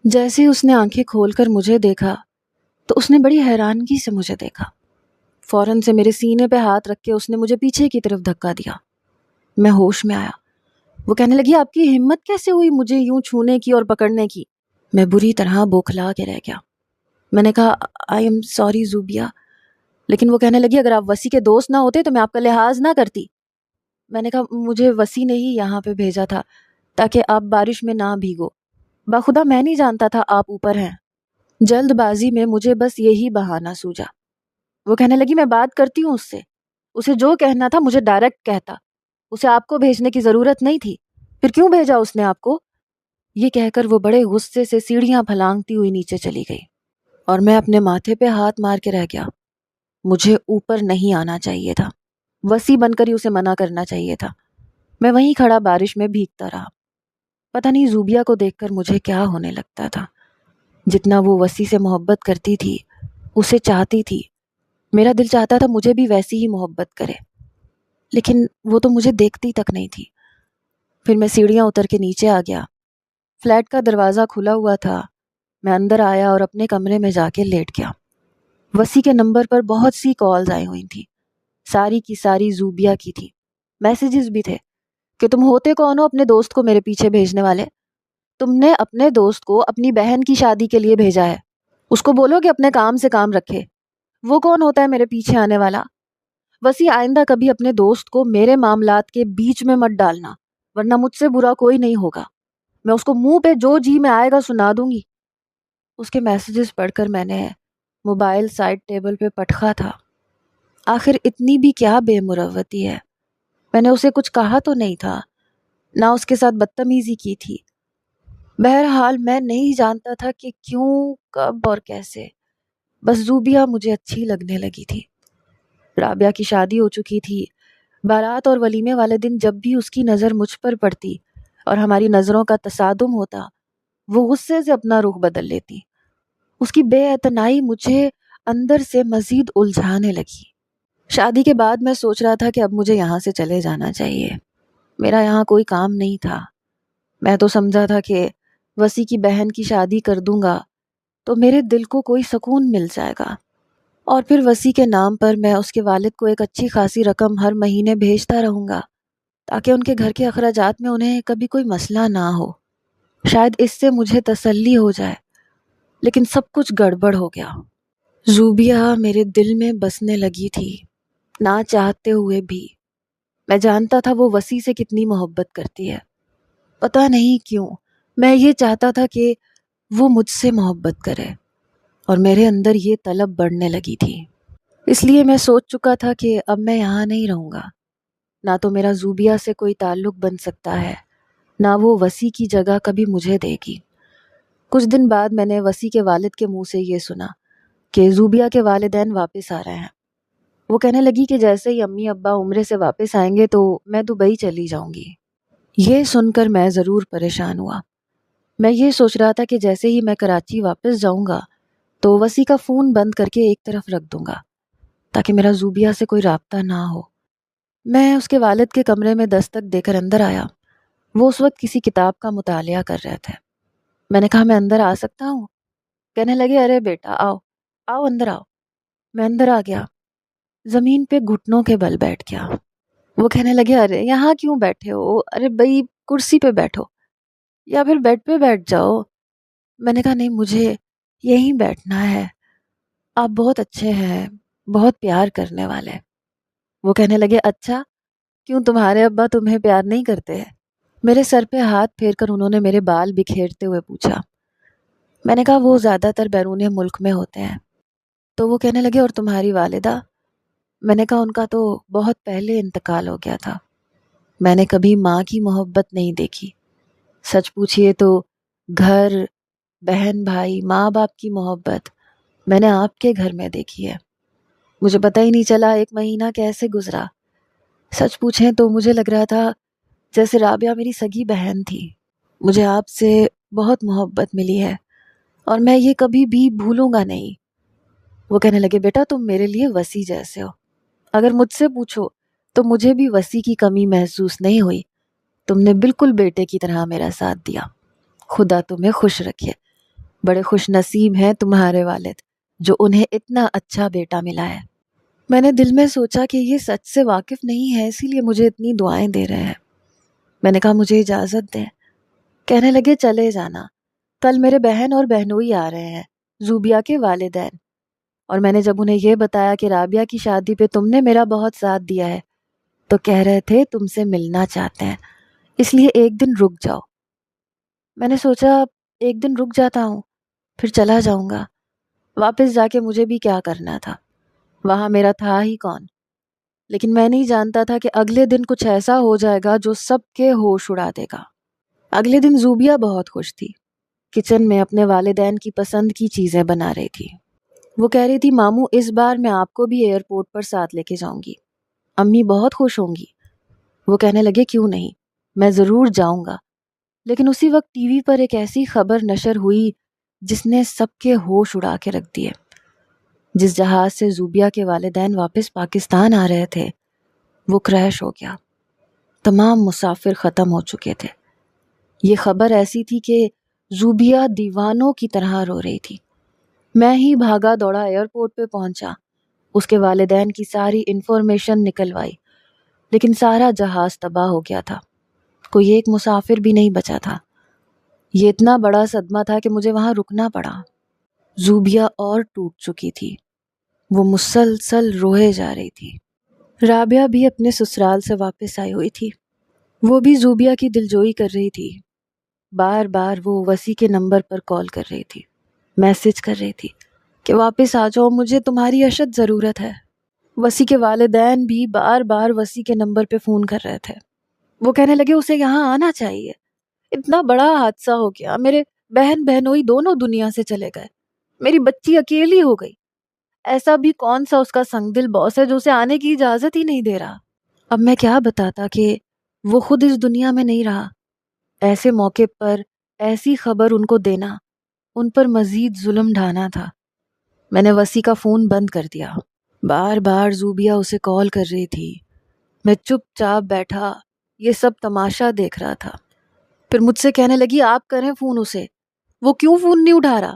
جیسے ہی اس نے آنکھیں کھول کر مجھے دیکھا تو اس نے بڑی حیرانگی سے مجھے دیکھا۔ فوراً سے میرے سینے پہ ہاتھ رکھ کے اس نے مجھے پیچھے کی طرف دھکا دیا۔ میں ہوش میں آیا۔ وہ کہنے لگی آپ کی ہمت کیسے ہوئی مجھے یوں چھونے کی اور پکڑنے کی؟ میں بری طرح بوکھلا کے رہ گیا۔ میں نے کہا آئی ایم سوری زوبیہ، لیکن وہ کہنے لگی اگر آپ وسی کے دوست نہ ہوتے تو میں آپ کا لحاظ نہ کرتی۔ میں نے کہا مجھے وسی نے ہی یہاں پہ بھیجا تھا تاکہ آپ بارش میں نہ بھیگو، بخدا میں نہیں جانتا تھا آپ اوپر ہیں۔ جلد بازی میں مجھے بس یہی بہانہ سوجا۔ وہ کہنے لگی میں بات کرتی ہوں اس سے، اسے جو کہنا تھا مجھے ڈائریکٹ کہتا، اسے آپ کو بھیجنے کی ضرورت نہیں تھی، پھر کیوں بھیجا اس نے آپ کو؟ یہ کہہ کر وہ بڑے غصے سے سیڑھیاں پھلانگتی ہوئی نیچے چلی گئی اور میں اپنے ماتھے پہ ہاتھ مار کے رہ گیا۔ مجھے اوپر نہیں آنا چاہیے تھا، وسی بن کر ہی اسے منع کرنا چاہیے تھا۔ میں وہیں کھڑا بارش میں بھیگتا رہا۔ پتہ نہیں زوبیہ کو دیکھ کر مجھے کیا ہونے لگتا تھا۔ جتنا وہ وسی سے محبت کرتی تھی، اسے چاہتی تھی، میرا دل چاہتا تھا مجھے بھی ویسی ہی محبت کرے، لیکن وہ تو مجھے دیکھتی تک نہیں تھی۔ پھر میں سیڑھیاں اتر کے نیچے آ گیا۔ فلیٹ کا دروازہ کھلا ہوا تھا۔ میں اندر آیا اور اپنے کمرے میں جا کے لیٹ گیا۔ وسی کے نمبر پر بہت سی کالز آئی ہوئی تھیں، ساری کی ساری زوبیہ کی تھی۔ میسیجز بھی تھے کہ تم ہوتے کون ہو اپنے دوست کو میرے پیچھے بھیجنے والے؟ تم نے اپنے دوست کو اپنی بہن کی شادی کے لیے بھیجا ہے، اس کو بولو کہ اپنے کام سے کام رکھے۔ وہ کون ہوتا ہے میرے پیچھے آنے والا؟ وسی آئندہ کبھی اپنے دوست کو میرے معاملات کے بیچ میں مت ڈالنا، ورنہ مجھ سے برا کوئی نہیں ہوگا۔ میں اس کو منہ پہ جو جی میں آئے گا سنا دوں گی۔ اس کے میسیجز پڑھ کر میں نے موبائل سائڈ ٹیبل پہ پٹخا تھا۔ آخر اتنی بھی کیا بے مروتی ہے؟ میں نے اسے کچھ کہا تو نہیں تھا، نہ اس کے ساتھ بدتمیزی کی تھی۔ بہرحال میں نہیں جانتا تھا کہ کیوں، کب اور کیسے، بس زوبیہ مجھے اچھی لگنے لگی تھی۔ رابعہ کی شادی ہو چکی تھی۔ بارات اور ولیمے والے دن جب بھی اس کی نظر مجھ پر پڑتی اور ہماری نظروں کا تصادم ہوتا، وہ غصے سے اپنا رخ بدل لیتی۔ اس کی بے اعتنائی مجھے اندر سے مزید الجھانے لگی۔ شادی کے بعد میں سوچ رہا تھا کہ اب مجھے یہاں سے چلے جانا چاہیے، میرا یہاں کوئی کام نہیں تھا۔ میں تو سمجھا تھا کہ وسی کی بہن کی شادی کر دوں گا تو میرے دل کو کوئی سکون مل جائے گا، اور پھر وسی کے نام پر میں اس کے والد کو ایک اچھی خاصی رقم ہر مہینے بھیجتا رہوں گا تاکہ ان کے گھر کے اخراجات میں انہیں کبھی کوئی مسئلہ نہ ہو۔ شاید اس سے مجھے تسلی ہو جائے، لیکن سب کچھ گڑبڑ ہو گیا۔ زوبیہ میرے دل میں بسنے لگی تھی، نہ چاہتے ہوئے بھی۔ میں جانتا تھا وہ وسی سے کتنی محبت کرتی ہے۔ پتہ نہیں کیوں میں یہ چاہتا تھا کہ وہ مجھ سے محبت کرے، اور میرے اندر یہ طلب بڑھنے لگی تھی۔ اس لیے میں سوچ چکا تھا کہ اب میں یہاں نہیں رہوں گا، نہ تو میرا زوبیہ سے کوئی تعلق بن سکتا ہے، نہ وہ وسی کی جگہ کبھی مجھے دے گی۔ کچھ دن بعد میں نے وسی کے والد کے منہ سے یہ سنا کہ زوبیہ کے والدین واپس آ رہے ہیں۔ وہ کہنے لگی کہ جیسے ہی امی ابا عمرے سے واپس آئیں گے تو میں دبئی چلی جاؤں گی۔ یہ سن کر میں ضرور پریشان ہوا۔ میں یہ سوچ رہا تھا کہ جیسے ہی میں کراچی واپس جاؤں گا تو وسی کا فون بند کر کے ایک طرف رکھ دوں گا تاکہ میرا زوبیہ سے کوئی رابطہ نہ ہو۔ میں اس کے والد کے کمرے میں دستک دے کر اندر آیا۔ وہ اس وقت کسی کتاب کا مطالعہ کر رہے تھے۔ میں نے کہا میں اندر آ سکتا ہوں؟ کہنے لگے ارے بیٹا آؤ آؤ اندر آؤ۔ میں اندر آ گیا، زمین پہ گھٹنوں کے بل بیٹھ گیا۔ وہ کہنے لگے ارے یہاں کیوں بیٹھے ہو؟ ارے بھائی کرسی پہ بیٹھو یا پھر بیڈ پہ بیٹھ جاؤ۔ میں نے کہا نہیں مجھے یہیں بیٹھنا ہے، آپ بہت اچھے ہیں، بہت پیار کرنے والے۔ وہ کہنے لگے اچھا، کیوں تمہارے ابا تمہیں پیار نہیں کرتے ہیں؟ میرے سر پہ ہاتھ پھیر کر انہوں نے میرے بال بکھیرتے ہوئے پوچھا۔ میں نے کہا وہ زیادہ تر بیرون ملک میں ہوتے ہیں۔ تو وہ کہنے لگے اور تمہاری والدہ؟ میں نے کہا ان کا تو بہت پہلے انتقال ہو گیا تھا۔ میں نے کبھی ماں کی محبت نہیں دیکھی، سچ پوچھئے تو گھر، بہن بھائی، ماں باپ کی محبت میں نے آپ کے گھر میں دیکھی ہے۔ مجھے پتہ ہی نہیں چلا ایک مہینہ کیسے گزرا۔ سچ پوچھیں تو مجھے لگ رہا تھا جیسے رابعہ میری سگی بہن تھی۔ مجھے آپ سے بہت محبت ملی ہے اور میں یہ کبھی بھی بھولوں گا نہیں۔ وہ کہنے لگے بیٹا تم میرے لیے وسی جیسے ہو، اگر مجھ سے پوچھو تو مجھے بھی وسی کی کمی محسوس نہیں ہوئی، تم نے بالکل بیٹے کی طرح میرا ساتھ دیا، خدا تمہیں خوش رکھے۔ بڑے خوش نصیب ہیں تمہارے والد جو انہیں اتنا اچھا بیٹا ملا ہے۔ میں نے دل میں سوچا کہ یہ سچ سے واقف نہیں ہے، اسی لیے مجھے اتنی دعائیں دے رہے ہیں۔ میں نے کہا مجھے اجازت دیں۔ کہنے لگے چلے جانا، کل میرے بہن اور بہنوئی آ رہے ہیں، زوبیہ کے والدین، اور میں نے جب انہیں یہ بتایا کہ رابعہ کی شادی پہ تم نے میرا بہت ساتھ دیا ہے تو کہہ رہے تھے تم سے ملنا چاہتے ہیں، اس لیے ایک دن رک جاؤ۔ میں نے سوچا ایک دن رک جاتا ہوں پھر چلا جاؤں گا، واپس جا کے مجھے بھی کیا کرنا تھا، وہاں میرا تھا ہی کون۔ لیکن میں نہیں جانتا تھا کہ اگلے دن کچھ ایسا ہو جائے گا جو سب کے ہوش اڑا دے گا۔ اگلے دن زوبیہ بہت خوش تھی، کچن میں اپنے والدین کی پسند کی چیزیں بنا رہی تھی۔ وہ کہہ رہی تھی ماموں اس بار میں آپ کو بھی ایئرپورٹ پر ساتھ لے کے جاؤں گی، امی بہت خوش ہوں گی۔ وہ کہنے لگے کیوں نہیں، میں ضرور جاؤں گا۔ لیکن اسی وقت ٹی وی پر ایک ایسی خبر نشر ہوئی جس نے سب کے ہوش اڑا کے رکھ دیے۔ جس جہاز سے زوبیہ کے والدین واپس پاکستان آ رہے تھے وہ کریش ہو گیا، تمام مسافر ختم ہو چکے تھے۔ یہ خبر ایسی تھی کہ زوبیہ دیوانوں کی طرح رو رہی تھی۔ میں ہی بھاگا دوڑا ایئرپورٹ پہ پہنچا، اس کے والدین کی ساری انفارمیشن نکلوائی، لیکن سارا جہاز تباہ ہو گیا تھا، کوئی ایک مسافر بھی نہیں بچا تھا۔ یہ اتنا بڑا صدمہ تھا کہ مجھے وہاں رکنا پڑا۔ زوبیہ اور ٹوٹ چکی تھی، وہ مسلسل روئے جا رہی تھی۔ رابعہ بھی اپنے سسرال سے واپس آئی ہوئی تھی، وہ بھی زوبیہ کی دلجوئی کر رہی تھی۔ بار بار وہ وسیع کے نمبر پر کال کر رہی تھی، میسج کر رہی تھی کہ واپس آ جاؤ، مجھے تمہاری اشد ضرورت ہے۔ وسیع کے والدین بھی بار بار وسیع کے نمبر پہ فون کر رہے تھے۔ وہ کہنے لگے اسے یہاں آنا چاہیے، اتنا بڑا حادثہ ہو گیا، میرے بہن بہنوئی دونوں دنیا سے چلے گئے، میری بچی اکیلی ہو گئی، ایسا بھی کون سا اس کا سنگ دل باس ہے جو اسے آنے کی اجازت ہی نہیں دے رہا۔ اب میں کیا بتاتا کہ وہ خود اس دنیا میں نہیں رہا، ایسے موقع پر ایسی خبر ان کو دینا ان پر مزید ظلم ڈھانا تھا۔ میں نے وسیع کا فون بند کر دیا۔ بار بار زوبیہ اسے کال کر رہی تھی، میں چپ چاپ بیٹھا یہ سب تماشا دیکھ رہا تھا۔ پھر مجھ سے کہنے لگی آپ کریں فون اسے، وہ کیوں فون نہیں اٹھا رہا؟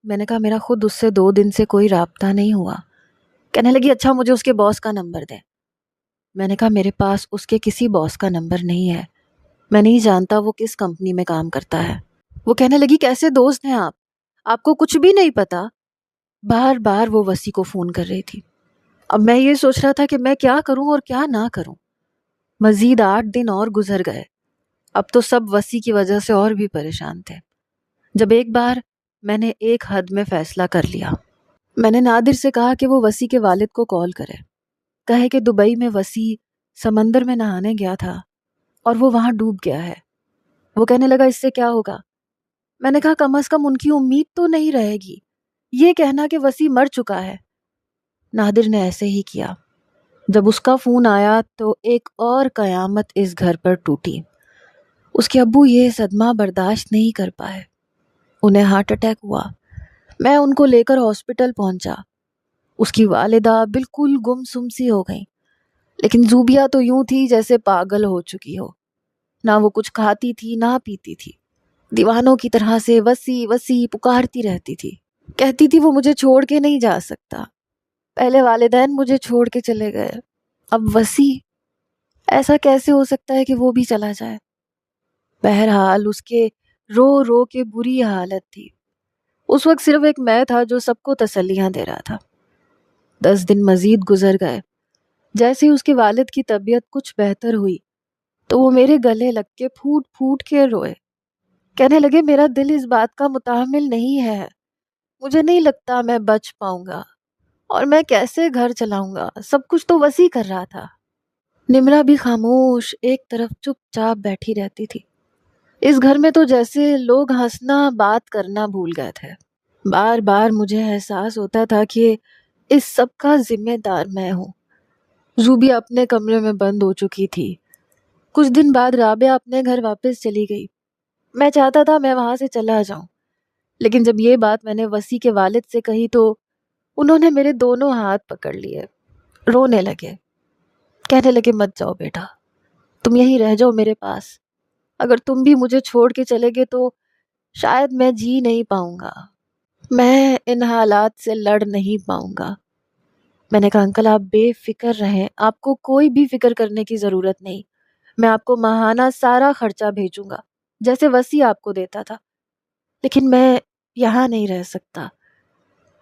میں نے کہا میرا خود اس سے 2 دن سے کوئی رابطہ نہیں ہوا۔ کہنے لگی اچھا مجھے اس کے باس کا نمبر دے۔ میں نے کہا میرے پاس اس کے کسی باس کا نمبر نہیں ہے، میں نہیں جانتا وہ کس کمپنی میں کام کرتا ہے۔ وہ کہنے لگی کیسے دوست ہیں آپ کو کچھ بھی نہیں پتا؟ بار بار وہ وسیع کو فون کر رہی تھی۔ اب میں یہ سوچ رہا تھا کہ میں کیا کروں اور کیا نہ کروں۔ مزید 8 دن اور گزر گئے، اب تو سب وسیع کی وجہ سے اور بھی پریشان تھے۔ جب ایک بار میں نے ایک حد میں فیصلہ کر لیا، میں نے نادر سے کہا کہ وہ وسیع کے والد کو کال کرے، کہے کہ دبئی میں وسیع سمندر میں نہانے گیا تھا اور وہ وہاں ڈوب گیا ہے۔ وہ کہنے لگا اس سے کیا ہوگا؟ میں نے کہا کم از کم ان کی امید تو نہیں رہے گی، یہ کہنا کہ وسیع مر چکا ہے۔ نادر نے ایسے ہی کیا۔ جب اس کا فون آیا تو ایک اور قیامت اس گھر پر ٹوٹی۔ اس کے ابو یہ صدمہ برداشت نہیں کر پائے، انہیں ہارٹ اٹیک ہوا۔ میں ان کو لے کر ہاسپٹل پہنچا۔ اس کی والدہ بالکل گم سم سی ہو گئی، لیکن زوبیہ تو یوں تھی جیسے پاگل ہو چکی ہو، نہ وہ کچھ کھاتی تھی نہ پیتی تھی، دیوانوں کی طرح سے وسیع وسیع پکارتی رہتی تھی، کہتی تھی وہ مجھے چھوڑ کے نہیں جا سکتا، پہلے والدین مجھے چھوڑ کے چلے گئے، اب وسیع، ایسا کیسے ہو سکتا ہے کہ وہ بھی چلا جائے؟ بہرحال اس کے رو رو کے بری حالت تھی۔ اس وقت صرف ایک میں تھا جو سب کو تسلیاں دے رہا تھا۔ 10 دن مزید گزر گئے۔ جیسے ہی اس کے والد کی طبیعت کچھ بہتر ہوئی تو وہ میرے گلے لگ کے پھوٹ پھوٹ کے روئے، کہنے لگے میرا دل اس بات کا متحمل نہیں ہے، مجھے نہیں لگتا میں بچ پاؤں گا، اور میں کیسے گھر چلاؤں گا، سب کچھ تو وسیع کر رہا تھا۔ نمرا بھی خاموش ایک طرف چپ چاپ بیٹھی رہتی تھی۔ اس گھر میں تو جیسے لوگ ہنسنا بات کرنا بھول گئے تھے۔ بار بار مجھے احساس ہوتا تھا کہ اس سب کا ذمہ دار میں ہوں۔ زوبیہ اپنے کمرے میں بند ہو چکی تھی۔ کچھ دن بعد رابعہ اپنے گھر واپس چلی گئی۔ میں چاہتا تھا میں وہاں سے چلا جاؤں، لیکن جب یہ بات میں نے وسیع کے والد سے کہی تو انہوں نے میرے دونوں ہاتھ پکڑ لیے، رونے لگے، کہنے لگے مت جاؤ بیٹا، تم یہیں رہ جاؤ میرے پاس، اگر تم بھی مجھے چھوڑ کے چلے گے تو شاید میں جی نہیں پاؤں گا، میں ان حالات سے لڑ نہیں پاؤں گا۔ میں نے کہا انکل آپ بے فکر رہیں، آپ کو کوئی بھی فکر کرنے کی ضرورت نہیں، میں آپ کو ماہانہ سارا خرچہ بھیجوں گا جیسے وسیع آپ کو دیتا تھا، لیکن میں یہاں نہیں رہ سکتا۔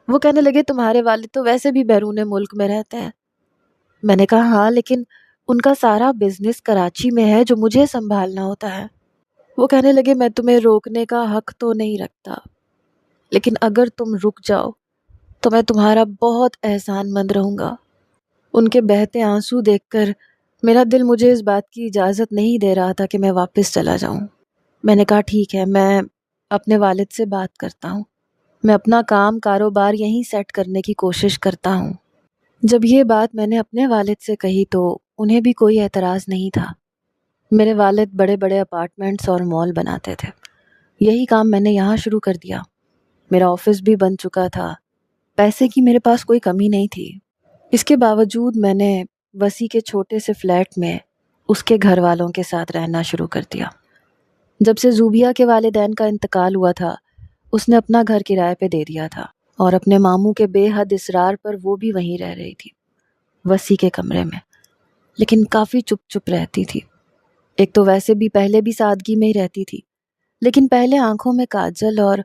وہ کہنے لگے تمہارے والد تو ویسے بھی بیرون ملک میں رہتے ہیں۔ میں نے کہا ہاں لیکن ان کا سارا بزنس کراچی میں ہے جو مجھے سنبھالنا ہوتا ہے۔ وہ کہنے لگے میں تمہیں روکنے کا حق تو نہیں رکھتا، لیکن اگر تم رک جاؤ تو میں تمہارا بہت احسان مند رہوں گا۔ ان کے بہتے آنسو دیکھ کر میرا دل مجھے اس بات کی اجازت نہیں دے رہا تھا کہ میں واپس چلا جاؤں۔ میں نے کہا ٹھیک ہے، میں اپنے والد سے بات کرتا ہوں، میں اپنا کام کاروبار یہیں سیٹ کرنے کی کوشش کرتا ہوں۔ جب یہ بات میں نے اپنے والد سے کہی تو انہیں بھی کوئی اعتراض نہیں تھا۔ میرے والد بڑے بڑے اپارٹمنٹس اور مال بناتے تھے، یہی کام میں نے یہاں شروع کر دیا۔ میرا آفس بھی بن چکا تھا، پیسے کی میرے پاس کوئی کمی نہیں تھی۔ اس کے باوجود میں نے وسیع کے چھوٹے سے فلیٹ میں اس کے گھر والوں کے ساتھ رہنا شروع کر دیا۔ جب سے زوبیہ کے والدین کا انتقال ہوا تھا اس نے اپنا گھر کرائے پہ دے دیا تھا اور اپنے ماموں کے بے حد اصرار پر وہ بھی وہیں رہ رہی تھی، وسیع کے کمرے میں، لیکن کافی چپ چپ رہتی تھی۔ ایک تو ویسے بھی پہلے بھی سادگی میں ہی رہتی تھی، لیکن پہلے آنکھوں میں کاجل اور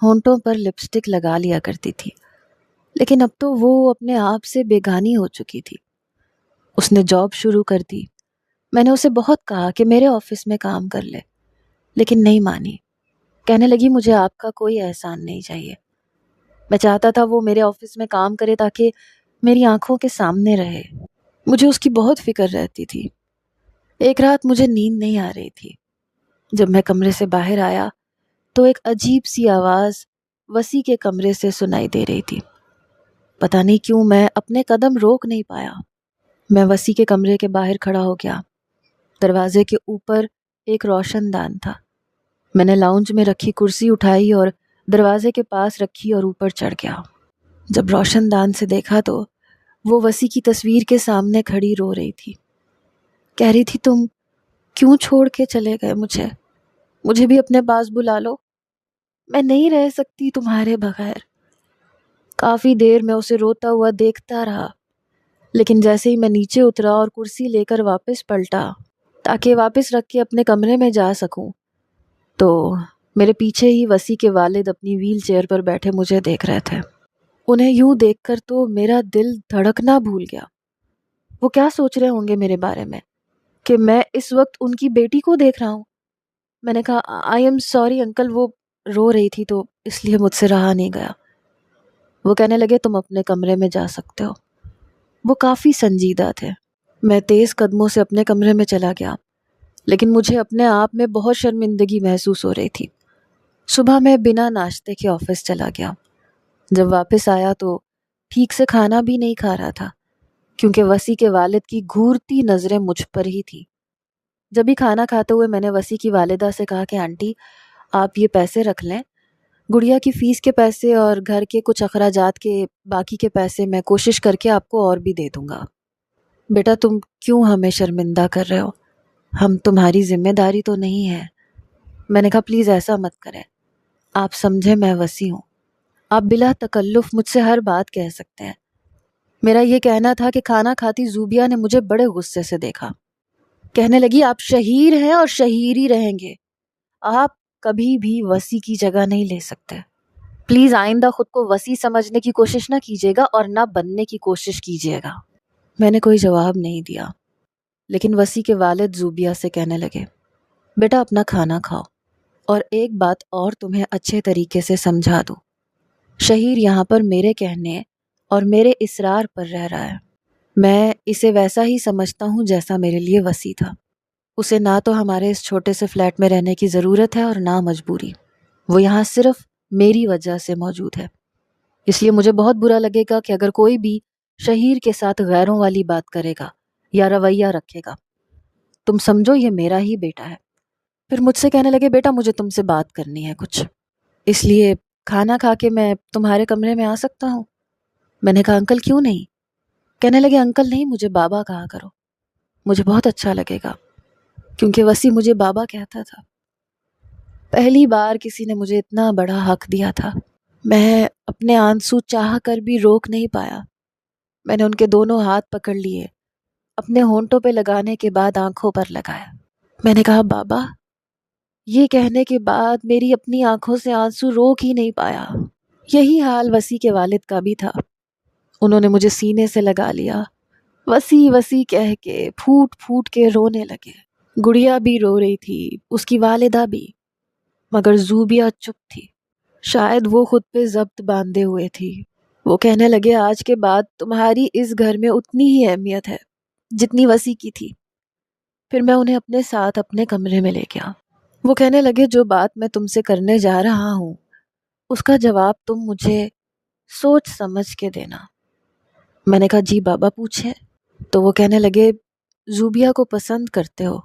ہونٹوں پر لپسٹک لگا لیا کرتی تھی، لیکن اب تو وہ اپنے آپ سے بیگانی ہو چکی تھی۔ اس نے جاب شروع کر دی۔ میں نے اسے بہت کہا کہ میرے آفس میں کام کر لے، لیکن نہیں مانی۔ کہنے لگی مجھے آپ کا کوئی احسان نہیں چاہیے، میں چاہتا تھا وہ میرے آفس میں کام کرے تاکہ میری آنکھوں کے سامنے رہے۔ مجھے اس کی بہت فکر رہتی تھی۔ ایک رات مجھے نیند نہیں آ رہی تھی، جب میں کمرے سے باہر آیا تو ایک عجیب سی آواز وسیع کے کمرے سے سنائی دے رہی تھی۔ پتہ نہیں کیوں میں اپنے قدم روک نہیں پایا۔ میں وسیع کے کمرے کے باہر کھڑا ہو گیا۔ دروازے کے اوپر ایک روشن دان تھا۔ میں نے لاؤنج میں رکھی کرسی اٹھائی اور دروازے کے پاس رکھی اور اوپر چڑھ گیا۔ جب روشن دان سے دیکھا تو وہ وسیع کی تصویر کے سامنے کھڑی رو رہی تھی، کہہ رہی تھی تم کیوں چھوڑ کے چلے گئے مجھے بھی اپنے پاس بلا لو، میں نہیں رہ سکتی تمہارے بغیر۔ کافی دیر میں اسے روتا ہوا دیکھتا رہا، لیکن جیسے ہی میں نیچے اترا اور کرسی لے کر واپس پلٹا تاکہ واپس رکھ کے اپنے کمرے میں جا سکوں تو میرے پیچھے ہی وسیع کے والد اپنی ویل چیئر پر بیٹھے مجھے دیکھ رہے تھے۔ انہیں یوں دیکھ کر تو میرا دل دھڑکنا بھول گیا۔ وہ کیا سوچ رہے ہوں گے میرے بارے میں کہ میں اس وقت ان کی بیٹی کو دیکھ رہا ہوں۔ میں نے کہا آئی ایم سوری انکل، وہ رو رہی تھی تو اس لیے مجھ سے رہا نہیں گیا۔ وہ کہنے لگے تم اپنے کمرے میں جا سکتے ہو۔ وہ کافی سنجیدہ تھے۔ میں تیز قدموں سے اپنے کمرے میں چلا گیا، لیکن مجھے اپنے آپ میں بہت شرمندگی محسوس ہو رہی تھی۔ صبح میں بنا ناشتے کے آفس چلا گیا۔ جب واپس آیا تو ٹھیک سے کھانا بھی نہیں کھا رہا تھا کیونکہ وسیع کے والد کی گھورتی نظریں مجھ پر ہی تھی۔ جب بھی کھانا کھاتے ہوئے میں نے وسیع کی والدہ سے کہا کہ آنٹی آپ یہ پیسے رکھ لیں، گڑیا کی فیس کے پیسے اور گھر کے کچھ اخراجات کے باقی کے پیسے میں کوشش کر کے آپ کو اور بھی دے دوں گا۔ بیٹا تم کیوں ہمیں شرمندہ کر رہے ہو؟ ہم تمہاری ذمہ داری تو نہیں ہے۔ میں نے کہا پلیز ایسا مت کریں، آپ سمجھیں میں وسیع ہوں، آپ بلا تکلف مجھ سے ہر بات کہہ سکتے ہیں۔ میرا یہ کہنا تھا کہ کھانا کھاتی زوبیہ نے مجھے بڑے غصے سے دیکھا۔ کہنے لگی آپ شہیر ہیں اور شہیر ہی رہیں گے، آپ کبھی بھی وسیع کی جگہ نہیں لے سکتے۔ پلیز آئندہ خود کو وسیع سمجھنے کی کوشش نہ کیجیے گا اور نہ بننے کی کوشش کیجیے گا۔ میں نے کوئی جواب نہیں دیا، لیکن وسیع کے والد زوبیہ سے کہنے لگے بیٹا اپنا کھانا کھاؤ، اور ایک بات اور تمہیں اچھے طریقے سے سمجھا دوں، شہیر یہاں پر میرے کہنے اور میرے اصرار پر رہ رہا ہے۔ میں اسے ویسا ہی سمجھتا ہوں جیسا میرے لیے وسیع تھا۔ اسے نہ تو ہمارے اس چھوٹے سے فلیٹ میں رہنے کی ضرورت ہے اور نہ مجبوری، وہ یہاں صرف میری وجہ سے موجود ہے۔ اس لیے مجھے بہت برا لگے گا کہ اگر کوئی بھی شہیر کے ساتھ غیروں والی بات کرے گا یا رویہ رکھے گا۔ تم سمجھو یہ میرا ہی بیٹا ہے۔ پھر مجھ سے کہنے لگے بیٹا مجھے تم سے بات کرنی ہے کچھ، اس لیے کھانا کھا کے میں تمہارے کمرے میں آ سکتا ہوں؟ میں نے کہا انکل کیوں نہیں؟ کہنے لگے انکل نہیں مجھے بابا کہا کرو، مجھے بہت اچھا لگے گا کیونکہ وسیع مجھے بابا کہتا تھا۔ پہلی بار کسی نے مجھے اتنا بڑا حق دیا تھا۔ میں اپنے آنسو چاہ کر بھی روک نہیں پایا۔ میں نے ان کے دونوں ہاتھ پکڑ لیے، اپنے ہونٹوں پہ لگانے کے بعد آنکھوں پر لگایا۔ میں نے کہا بابا، یہ کہنے کے بعد میری اپنی آنکھوں سے آنسو روک ہی نہیں پایا۔ یہی حال وسیع کے والد کا بھی تھا۔ انہوں نے مجھے سینے سے لگا لیا، وسیع وسیع کہہ کے پھوٹ پھوٹ کے رونے لگے۔ گڑیا بھی رو رہی تھی، اس کی والدہ بھی، مگر زوبیہ چپ تھی۔ شاید وہ خود پہ ضبط باندھے ہوئے تھی۔ وہ کہنے لگے آج کے بعد تمہاری اس گھر میں اتنی ہی اہمیت ہے جتنی وسیع کی تھی۔ پھر میں انہیں اپنے ساتھ اپنے کمرے میں لے گیا۔ وہ کہنے لگے جو بات میں تم سے کرنے جا رہا ہوں اس کا جواب تم مجھے سوچ سمجھ کے دینا۔ میں نے کہا جی بابا پوچھیں۔ تو وہ کہنے لگے زوبیہ کو پسند کرتے ہو؟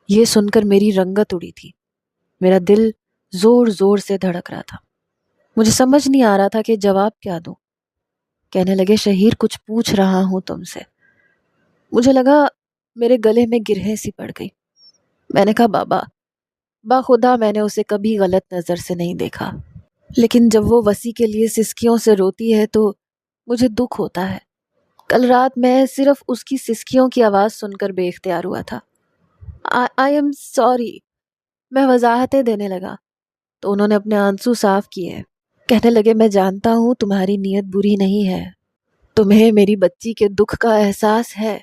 یہ سن کر میری رنگت اڑی تھی، میرا دل زور زور سے دھڑک رہا تھا۔ مجھے سمجھ نہیں آ رہا تھا کہ جواب کیا دوں۔ کہنے لگے شہیر کچھ پوچھ رہا ہوں تم سے۔ مجھے لگا میرے گلے میں گرہیں سی پڑ گئی۔ میں نے کہا بابا، باخدا میں نے اسے کبھی غلط نظر سے نہیں دیکھا، لیکن جب وہ وسیع کے لیے سسکیوں سے روتی ہے تو مجھے دکھ ہوتا ہے۔ کل رات میں صرف اس کی سسکیوں کی آواز سن کر بے اختیار ہوا تھا۔ آئی ایم سوری، میں وضاحتیں دینے لگا تو انہوں نے اپنے آنسو صاف کیے۔ کہنے لگے میں جانتا ہوں تمہاری نیت بری نہیں ہے، تمہیں میری بچی کے دکھ کا احساس ہے،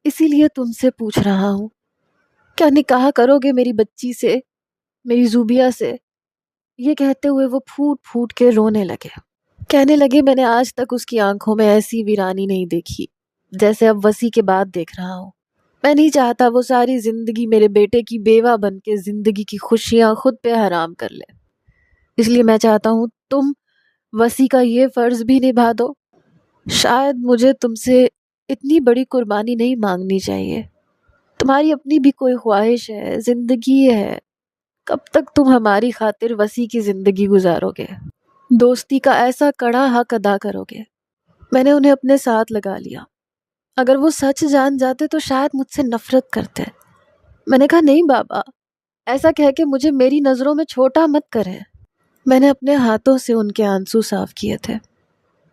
اسی لیے تم سے پوچھ رہا ہوں کیا نکاح کرو گے میری بچی سے، میری زوبیہ سے؟ یہ کہتے ہوئے وہ پھوٹ پھوٹ کے رونے لگے۔ کہنے لگے میں نے آج تک اس کی آنکھوں میں ایسی ویرانی نہیں دیکھی جیسے اب وسیع کے بعد دیکھ رہا ہوں۔ میں نہیں چاہتا وہ ساری زندگی میرے بیٹے کی بیوہ بن کے زندگی کی خوشیاں خود پہ حرام کر لے، اس لیے میں چاہتا ہوں تم وسیع کا یہ فرض بھی نبھا دو۔ شاید مجھے تم سے اتنی بڑی قربانی نہیں مانگنی چاہیے، تمہاری اپنی بھی کوئی خواہش ہے، زندگی ہے، کب تک تم ہماری خاطر وسیع کی زندگی گزارو گے، دوستی کا ایسا کڑا حق ادا کرو گے؟ میں نے انہیں اپنے ساتھ لگا لیا۔ اگر وہ سچ جان جاتے تو شاید مجھ سے نفرت کرتے۔ میں نے کہا نہیں بابا، ایسا کہہ کے مجھے میری نظروں میں چھوٹا مت کریں۔ میں نے اپنے ہاتھوں سے ان کے آنسو صاف کیے تھے۔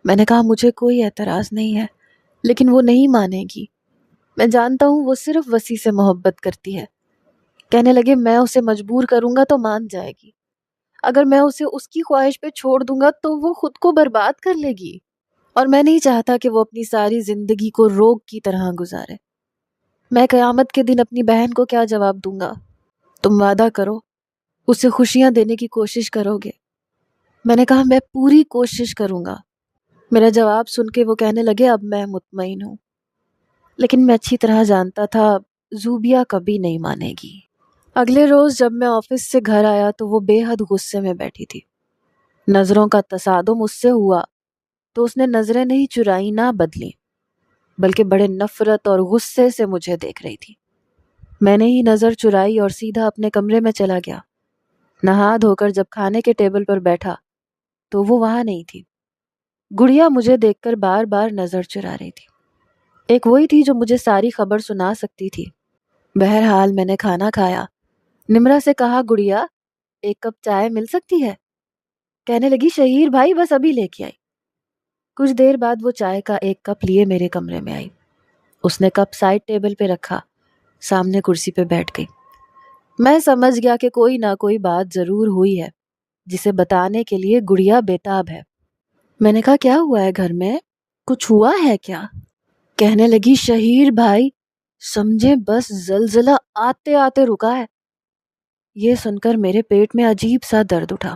میں نے کہا مجھے کوئی اعتراض نہیں ہے، لیکن وہ نہیں مانے گی۔ میں جانتا ہوں وہ صرف وسیع سے محبت کرتی ہے۔ کہنے لگے میں اسے مجبور کروں گا تو مان جائے گی، اگر میں اسے اس کی خواہش پہ چھوڑ دوں گا تو وہ خود کو برباد کر لے گی، اور میں نہیں چاہتا کہ وہ اپنی ساری زندگی کو روگ کی طرح گزارے۔ میں قیامت کے دن اپنی بہن کو کیا جواب دوں گا؟ تم وعدہ کرو اسے خوشیاں دینے کی کوشش کرو گے؟ میں نے کہا میں پوری کوشش کروں گا۔ میرا جواب سن کے وہ کہنے لگے اب میں مطمئن ہوں، لیکن میں اچھی طرح جانتا تھا زوبیہ کبھی نہیں مانے گی۔ اگلے روز جب میں آفس سے گھر آیا تو وہ بے حد غصے میں بیٹھی تھی۔ نظروں کا تصادم اس سے ہوا تو اس نے نظریں نہیں چرائیں نہ بدلیں، بلکہ بڑے نفرت اور غصے سے مجھے دیکھ رہی تھی۔ میں نے ہی نظر چرائی اور سیدھا اپنے کمرے میں چلا گیا۔ نہا دھو کر جب کھانے کے ٹیبل پر بیٹھا تو وہ وہاں نہیں تھی۔ گڑیا مجھے دیکھ کر بار بار نظر چرا رہی تھی۔ ایک وہی تھی جو مجھے ساری خبر سنا سکتی تھی۔ بہرحال میں نے کھانا کھایا۔ نمرا سے کہا گڑیا ایک کپ چائے مل سکتی ہے؟ کہنے لگی شہیر بھائی بس ابھی لے کے آئی۔ کچھ دیر بعد وہ چائے کا ایک کپ لیے میرے کمرے میں آئی۔ اس نے کپ سائڈ ٹیبل پہ رکھا، سامنے کرسی پہ بیٹھ گئی۔ میں سمجھ گیا کہ کوئی نہ کوئی بات ضرور ہوئی ہے جسے بتانے کے لیے گڑیا بےتاب ہے۔ میں نے کہا کیا ہوا ہے گھر میں، کچھ ہوا ہے کیا؟ کہنے لگی شہیر بھائی سمجھے بس زلزلہ آتے آتے رکا ہے۔ یہ سن کر میرے پیٹ میں عجیب سا درد اٹھا۔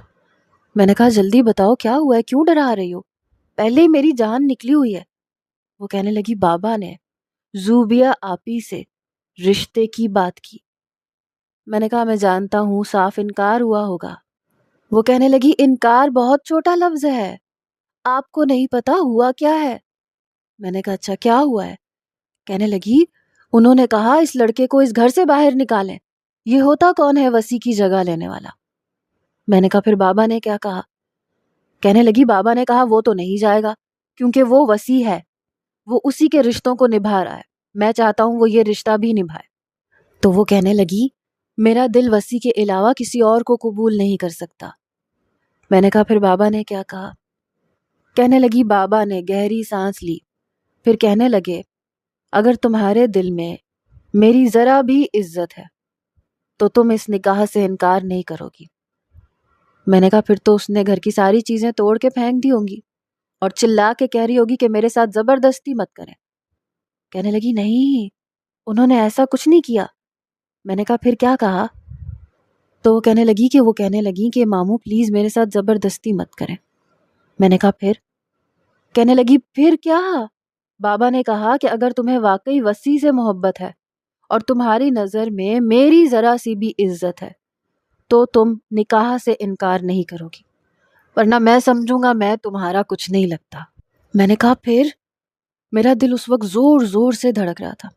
میں نے کہا جلدی بتاؤ کیا ہوا ہے، کیوں ڈرا رہی ہو، پہلے ہی میری جان نکلی ہوئی ہے۔ وہ کہنے لگی بابا نے زوبیہ آپی سے رشتے کی بات کی۔ میں نے کہا میں جانتا ہوں صاف انکار ہوا ہوگا۔ وہ کہنے لگی انکار بہت چھوٹا لفظ ہے، آپ کو نہیں پتا ہوا کیا ہے؟ میں نے کہا اچھا کیا ہوا ہے؟ کہنے لگی انہوں نے کہا اس لڑکے کو اس گھر سے باہر نکالیں، یہ ہوتا کون ہے وسیع کی جگہ لینے والا؟ میں نے کہا پھر بابا نے کیا کہا؟ کہنے لگی بابا نے کہا وہ تو نہیں جائے گا کیونکہ وہ وسیع ہے، وہ اسی کے رشتوں کو نبھا رہا ہے، میں چاہتا ہوں وہ یہ رشتہ بھی نبھائے۔ تو وہ کہنے لگی میرا دل وسیع کے علاوہ کسی اور کو قبول نہیں کر سکتا۔ میں نے کہا پھر بابا نے کیا کہا؟ کہنے لگی بابا نے گہری سانس لی، پھر کہنے لگے اگر تمہارے دل میں میری ذرا بھی عزت ہے تو تم اس نکاح سے انکار نہیں کرو گی۔ میں نے کہا پھر تو اس نے گھر کی ساری چیزیں توڑ کے پھینک دی ہوں گی اور چلا کے کہہ رہی ہوگی کہ میرے ساتھ زبردستی مت کریں۔ کہنے لگی نہیں، انہوں نے ایسا کچھ نہیں کیا۔ میں نے کہا پھر کیا کہا؟ تو وہ کہنے لگی کہ ماموں پلیز میرے ساتھ زبردستی مت کریں۔ میں نے کہا پھر؟ کہنے لگی پھر کیا؟ بابا نے کہا کہ اگر تمہیں واقعی وسیع سے محبت ہے اور تمہاری نظر میں میری ذرا سی بھی عزت ہے تو تم نکاح سے انکار نہیں کرو گی، ورنہ میں سمجھوں گا میں تمہارا کچھ نہیں لگتا۔ میں نے کہا پھر؟ میرا دل اس وقت زور زور سے دھڑک رہا تھا۔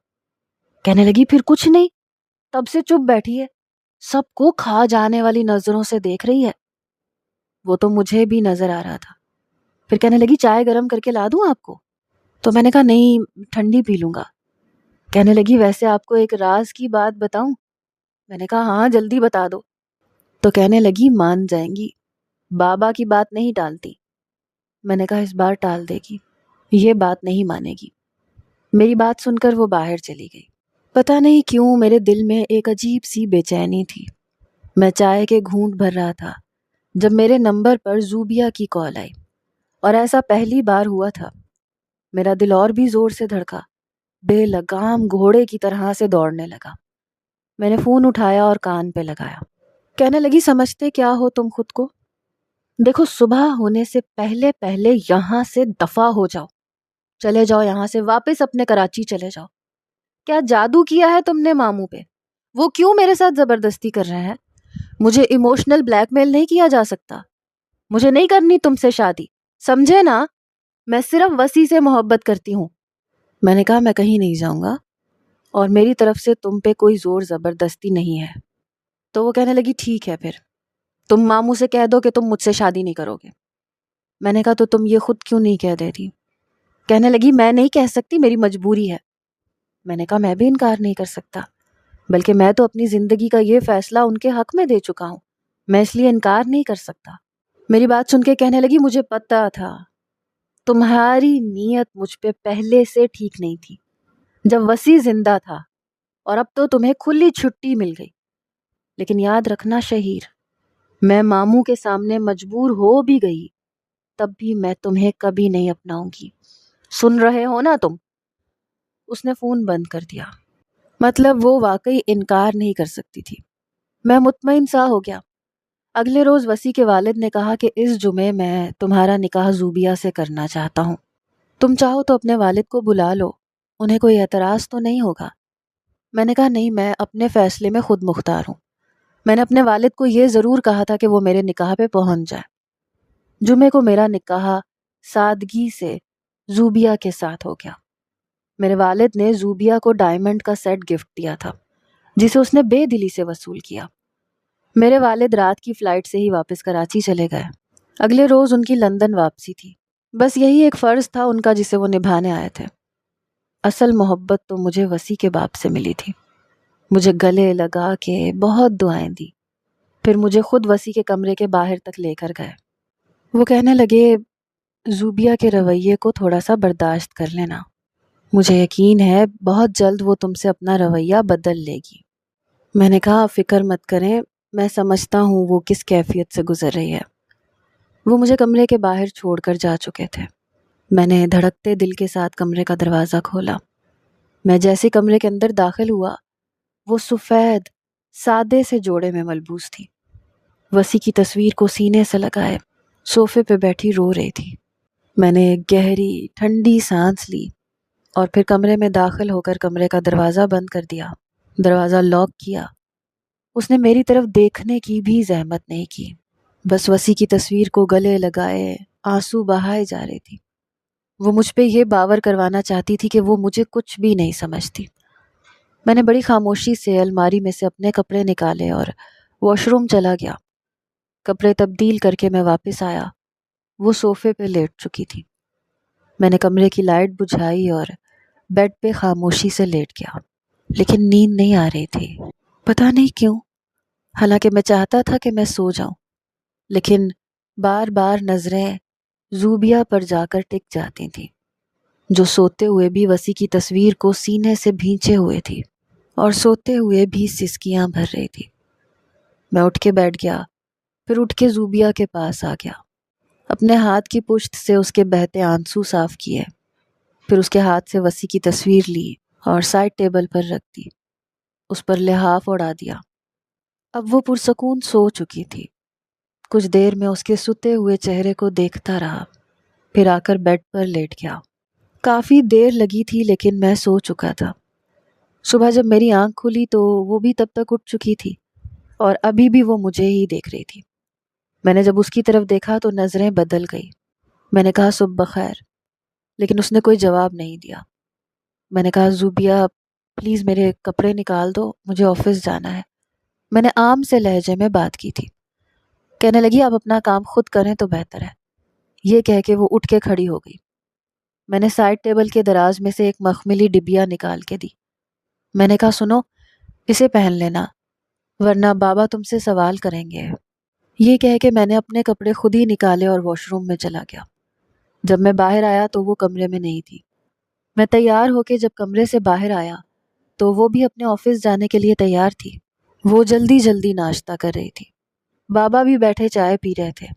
کہنے لگی پھر کچھ نہیں، تب سے چپ بیٹھی ہے، سب کو کھا جانے والی نظروں سے دیکھ رہی ہے۔ وہ تو مجھے بھی نظر آ رہا تھا۔ پھر کہنے لگی چائے گرم کر کے لا دوں آپ کو؟ تو میں نے کہا نہیں، ٹھنڈی پی لوں گا۔ کہنے لگی ویسے آپ کو ایک راز کی بات بتاؤں؟ میں نے کہا ہاں جلدی بتا دو۔ تو کہنے لگی مان جائیں گی، بابا کی بات نہیں ٹالتی۔ میں نے کہا اس بار ٹال دے گی، یہ بات نہیں مانے گی۔ میری بات سن کر وہ باہر چلی گئی۔ پتہ نہیں کیوں میرے دل میں ایک عجیب سی بے چینی تھی۔ میں چائے کے گھونٹ بھر رہا تھا جب میرے نمبر پر زوبیہ کی کال آئی، اور ایسا پہلی بار ہوا تھا۔ میرا دل اور بھی زور سے دھڑکا، بے لگام گھوڑے کی طرح سے دوڑنے لگا۔ میں نے فون اٹھایا اور کان پہ لگایا۔ کہنے لگی سمجھتے کیا ہو تم خود کو؟ دیکھو صبح ہونے سے پہلے پہلے یہاں سے دفع ہو جاؤ، چلے جاؤ یہاں سے، واپس اپنے کراچی چلے جاؤ۔ کیا جادو کیا ہے تم نے ماموں پہ؟ وہ کیوں میرے ساتھ زبردستی کر رہے ہیں؟ مجھے ایموشنل بلیک میل نہیں کیا جا سکتا۔ مجھے نہیں کرنی تم سے شادی، سمجھے نا؟ میں صرف وسیع سے محبت کرتی ہوں۔ میں نے کہا میں کہیں نہیں جاؤں گا اور میری طرف سے تم پہ کوئی زور زبردستی نہیں ہے۔ تو وہ کہنے لگی ٹھیک ہے پھر تم ماموں سے کہہ دو کہ تم مجھ سے شادی نہیں کرو گے۔ میں نے کہا تو تم یہ خود کیوں نہیں کہہ دیتی؟ کہنے لگی میں نہیں کہہ سکتی، میری مجبوری ہے۔ میں نے کہا میں بھی انکار نہیں کر سکتا، بلکہ میں تو اپنی زندگی کا یہ فیصلہ ان کے حق میں دے چکا ہوں، میں اس لیے انکار نہیں کر سکتا۔ میری بات سن کے کہنے لگی مجھے پتہ تھا تمہاری نیت مجھ پہ پہلے سے ٹھیک نہیں تھی جب وسیع زندہ تھا، اور اب تو تمہیں کھلی چھٹی مل گئی۔ لیکن یاد رکھنا شہیر، میں ماموں کے سامنے مجبور ہو بھی گئی تب بھی میں تمہیں کبھی نہیں اپناؤں گی۔ سن رہے ہو نا تم؟ اس نے فون بند کر دیا۔ مطلب وہ واقعی انکار نہیں کر سکتی تھی۔ میں مطمئن سا ہو گیا۔ اگلے روز وسیع کے والد نے کہا کہ اس جمعے میں تمہارا نکاح زوبیہ سے کرنا چاہتا ہوں، تم چاہو تو اپنے والد کو بلا لو، انہیں کوئی اعتراض تو نہیں ہوگا۔ میں نے کہا نہیں، میں اپنے فیصلے میں خود مختار ہوں۔ میں نے اپنے والد کو یہ ضرور کہا تھا کہ وہ میرے نکاح پہ پہنچ جائے۔ جمعے کو میرا نکاح سادگی سے زوبیہ کے ساتھ ہو گیا۔ میرے والد نے زوبیہ کو ڈائمنڈ کا سیٹ گفٹ دیا تھا جسے اس نے بے دلی سے وصول کیا۔ میرے والد رات کی فلائٹ سے ہی واپس کراچی چلے گئے۔ اگلے روز ان کی لندن واپسی تھی۔ بس یہی ایک فرض تھا ان کا جسے وہ نبھانے آئے تھے۔ اصل محبت تو مجھے وسیع کے باپ سے ملی تھی۔ مجھے گلے لگا کے بہت دعائیں دی، پھر مجھے خود وسیع کے کمرے کے باہر تک لے کر گئے۔ وہ کہنے لگے زوبیہ کے رویے کو تھوڑا سا برداشت کر لینا، مجھے یقین ہے بہت جلد وہ تم سے اپنا رویہ بدل لے گی۔ میں نے کہا فکر مت کریں، میں سمجھتا ہوں وہ کس کیفیت سے گزر رہی ہے۔ وہ مجھے کمرے کے باہر چھوڑ کر جا چکے تھے۔ میں نے دھڑکتے دل کے ساتھ کمرے کا دروازہ کھولا۔ میں جیسے کمرے کے اندر داخل ہوا، وہ سفید سادے سے جوڑے میں ملبوس تھی۔ وسیع کی تصویر کو سینے سے لگائے صوفے پہ بیٹھی رو رہی تھی۔ میں نے ایک گہری ٹھنڈی سانس لی اور پھر کمرے میں داخل ہو کر کمرے کا دروازہ بند کر دیا، دروازہ لاک کیا۔ اس نے میری طرف دیکھنے کی بھی زحمت نہیں کی، بس وسیع کی تصویر کو گلے لگائے آنسو بہائے جا رہی تھی۔ وہ مجھ پہ یہ باور کروانا چاہتی تھی کہ وہ مجھے کچھ بھی نہیں سمجھتی۔ میں نے بڑی خاموشی سے الماری میں سے اپنے کپڑے نکالے اور واش روم چلا گیا۔ کپڑے تبدیل کر کے میں واپس آیا، وہ صوفے پہ لیٹ چکی تھی۔ میں نے کمرے کی لائٹ بجھائی اور بیڈ پہ خاموشی سے لیٹ گیا، لیکن نیند نہیں آ رہی تھی۔ پتہ نہیں کیوں حالانکہ میں چاہتا تھا کہ میں سو جاؤں، لیکن بار بار نظریں زوبیہ پر جا کر ٹک جاتی تھیں، جو سوتے ہوئے بھی وسیع کی تصویر کو سینے سے بھینچے ہوئے تھی اور سوتے ہوئے بھی سسکیاں بھر رہی تھی۔ میں اٹھ کے بیٹھ گیا، پھر اٹھ کے زوبیہ کے پاس آ گیا، اپنے ہاتھ کی پشت سے اس کے بہتے آنسو صاف کیے، پھر اس کے ہاتھ سے وسیع کی تصویر لی اور سائڈ ٹیبل پر رکھ دی، اس پر لحاف اڑا دیا۔ اب وہ پرسکون سو چکی تھی۔ کچھ دیر میں اس کے ستے ہوئے چہرے کو دیکھتا رہا، پھر آ کر بیڈ پر لیٹ گیا۔ کافی دیر لگی تھی لیکن میں سو چکا تھا۔ صبح جب میری آنکھ کھلی تو وہ بھی تب تک اٹھ چکی تھی اور ابھی بھی وہ مجھے ہی دیکھ رہی تھی۔ میں نے جب اس کی طرف دیکھا تو نظریں بدل گئی۔ میں نے کہا صبح بخیر، لیکن اس نے کوئی جواب نہیں دیا۔ میں نے کہا زوبیہ پلیز میرے کپڑے نکال دو، مجھے آفس جانا ہے۔ میں نے عام سے لہجے میں بات کی تھی۔ کہنے لگی آپ اپنا کام خود کریں تو بہتر ہے۔ یہ کہہ کے وہ اٹھ کے کھڑی ہو گئی۔ میں نے سائڈ ٹیبل کے دراز میں سے ایک مخملی ڈبیا نکال کے دی۔ میں نے کہا سنو، اسے پہن لینا ورنہ بابا تم سے سوال کریں گے۔ یہ کہہ کے میں نے اپنے کپڑے خود ہی نکالے اور واش روم میں چلا گیا۔ جب میں باہر آیا تو وہ کمرے میں نہیں تھی۔ میں تیار ہو کے جب کمرے سے باہر آیا تو وہ بھی اپنے آفس جانے کے لیے تیار تھی۔ وہ جلدی جلدی ناشتہ کر رہی تھی۔ بابا بھی بیٹھے چائے پی رہے تھے۔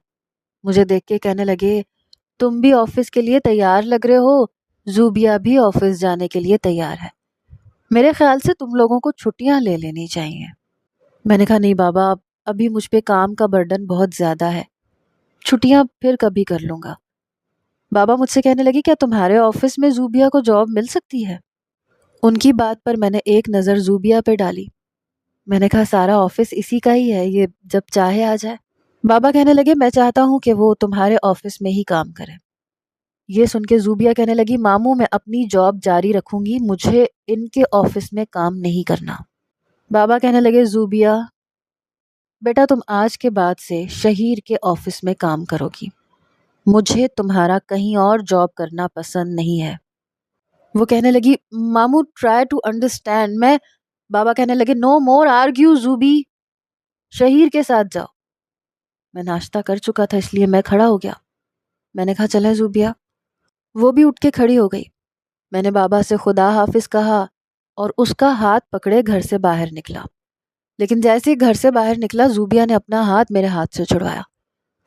مجھے دیکھ کے کہنے لگے تم بھی آفس کے لیے تیار لگ رہے ہو، زوبیہ بھی آفس جانے کے لیے تیار ہے، میرے خیال سے تم لوگوں کو چھٹیاں لے لینی چاہیے۔ میں نے کہا نہیں بابا، ابھی مجھ پہ کام کا برڈن بہت زیادہ ہے، چھٹیاں پھر کبھی کر لوں گا۔ بابا مجھ سے کہنے لگے کیا تمہارے آفس میں زوبیہ کو جاب مل سکتی ہے؟ ان کی بات پر میں نے ایک نظر زوبیہ پہ ڈالی۔ میں نے کہا سارا آفس اسی کا ہی ہے، یہ جب چاہے آ جائے۔ بابا کہنے لگے میں چاہتا ہوں کہ وہ تمہارے آفس میں ہی کام کرے۔ یہ سن کے زوبیہ کہنے لگی ماموں میں اپنی جاب جاری رکھوں گی، مجھے ان کے آفس میں کام نہیں کرنا۔ بابا کہنے لگے زوبیہ بیٹا تم آج کے بعد سے شہیر کے آفس میں کام کرو گی، مجھے تمہارا کہیں اور جاب کرنا پسند نہیں ہے۔ وہ کہنے لگی مامو ٹرائی ٹو انڈرسٹینڈ۔ بابا کہنے لگے نو مور آرگیو زوبی، شہیر کے ساتھ جاؤ۔ میں ناشتہ کر چکا تھا اس لیے میں کھڑا ہو گیا۔ میں نے کہا چلیں زوبیہ۔ وہ بھی اٹھ کے کھڑی ہو گئی۔ میں نے بابا سے خدا حافظ کہا اور اس کا ہاتھ پکڑے گھر سے باہر نکلا، لیکن جیسے ہی گھر سے باہر نکلا زوبیہ نے اپنا ہاتھ میرے ہاتھ سے چھڑوایا۔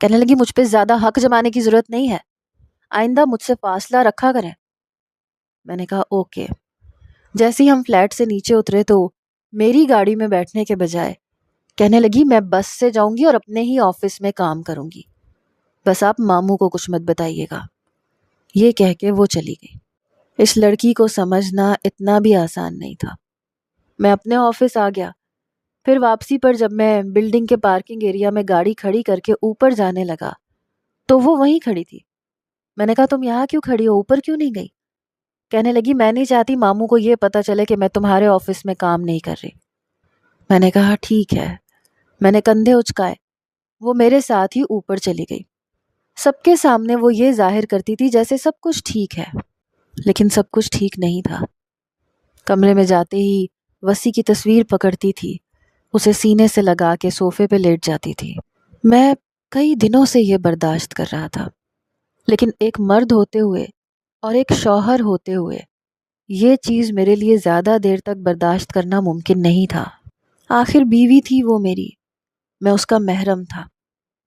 کہنے لگی مجھ پہ زیادہ حق جمانے کی ضرورت نہیں ہے، آئندہ مجھ سے فاصلہ رکھا کریں۔ میں نے کہا اوکے۔ جیسے ہی ہم فلیٹ سے نیچے اترے تو میری گاڑی میں بیٹھنے کے بجائے کہنے لگی میں بس سے جاؤں گی اور اپنے ہی آفس میں کام کروں گی، بس آپ ماموں کو کچھ مت بتائیے گا۔ یہ کہہ کے وہ چلی گئی۔ اس لڑکی کو سمجھنا اتنا بھی آسان نہیں تھا۔ میں اپنے آفس آ گیا۔ پھر واپسی پر جب میں بلڈنگ کے پارکنگ ایریا میں گاڑی کھڑی کر کے اوپر جانے لگا تو وہ وہیں کھڑی تھی۔ میں نے کہا تم یہاں کیوں کھڑی ہو، اوپر کیوں نہیں گئی؟ کہنے لگی میں نہیں چاہتی ماموں کو یہ پتا چلے کہ میں تمہارے آفس میں کام نہیں کر رہی۔ میں نے کہا ٹھیک ہے۔ میں نے کندھے اچکائے۔ وہ میرے ساتھ ہی اوپر چلی گئی۔ سب کے سامنے وہ یہ ظاہر کرتی تھی جیسے سب کچھ ٹھیک ہے، لیکن سب کچھ ٹھیک نہیں تھا۔ کمرے میں جاتے ہی وسیع کی تصویر پکڑتی تھی، اسے سینے سے لگا کے صوفے پہ لیٹ جاتی تھی۔ میں کئی دنوں سے یہ برداشت کر رہا تھا، لیکن ایک مرد ہوتے ہوئے اور ایک شوہر ہوتے ہوئے یہ چیز میرے لیے زیادہ دیر تک برداشت کرنا ممکن نہیں تھا۔ آخر بیوی تھی وہ میری، میں اس کا محرم تھا۔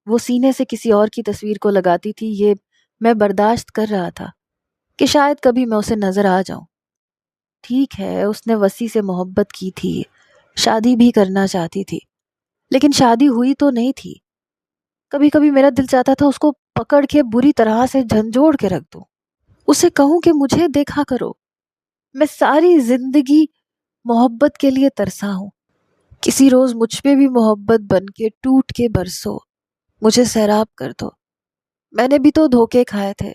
وہ سینے سے کسی اور کی تصویر کو لگاتی تھی، یہ میں برداشت کر رہا تھا کہ شاید کبھی میں اسے نظر آ جاؤں۔ ٹھیک ہے اس نے وسیع سے محبت کی تھی، شادی بھی کرنا چاہتی تھی، لیکن شادی ہوئی تو نہیں تھی۔ کبھی کبھی میرا دل چاہتا تھا اس کو پکڑ کے بری طرح سے جھنجھوڑ کے رکھ دوں، اسے کہوں کہ مجھے دیکھا کرو، میں ساری زندگی محبت کے لیے ترسا ہوں، کسی روز مجھ پہ بھی محبت بن کے ٹوٹ کے برسو، مجھے سیراب کر دو۔ میں نے بھی تو دھوکے کھائے تھے۔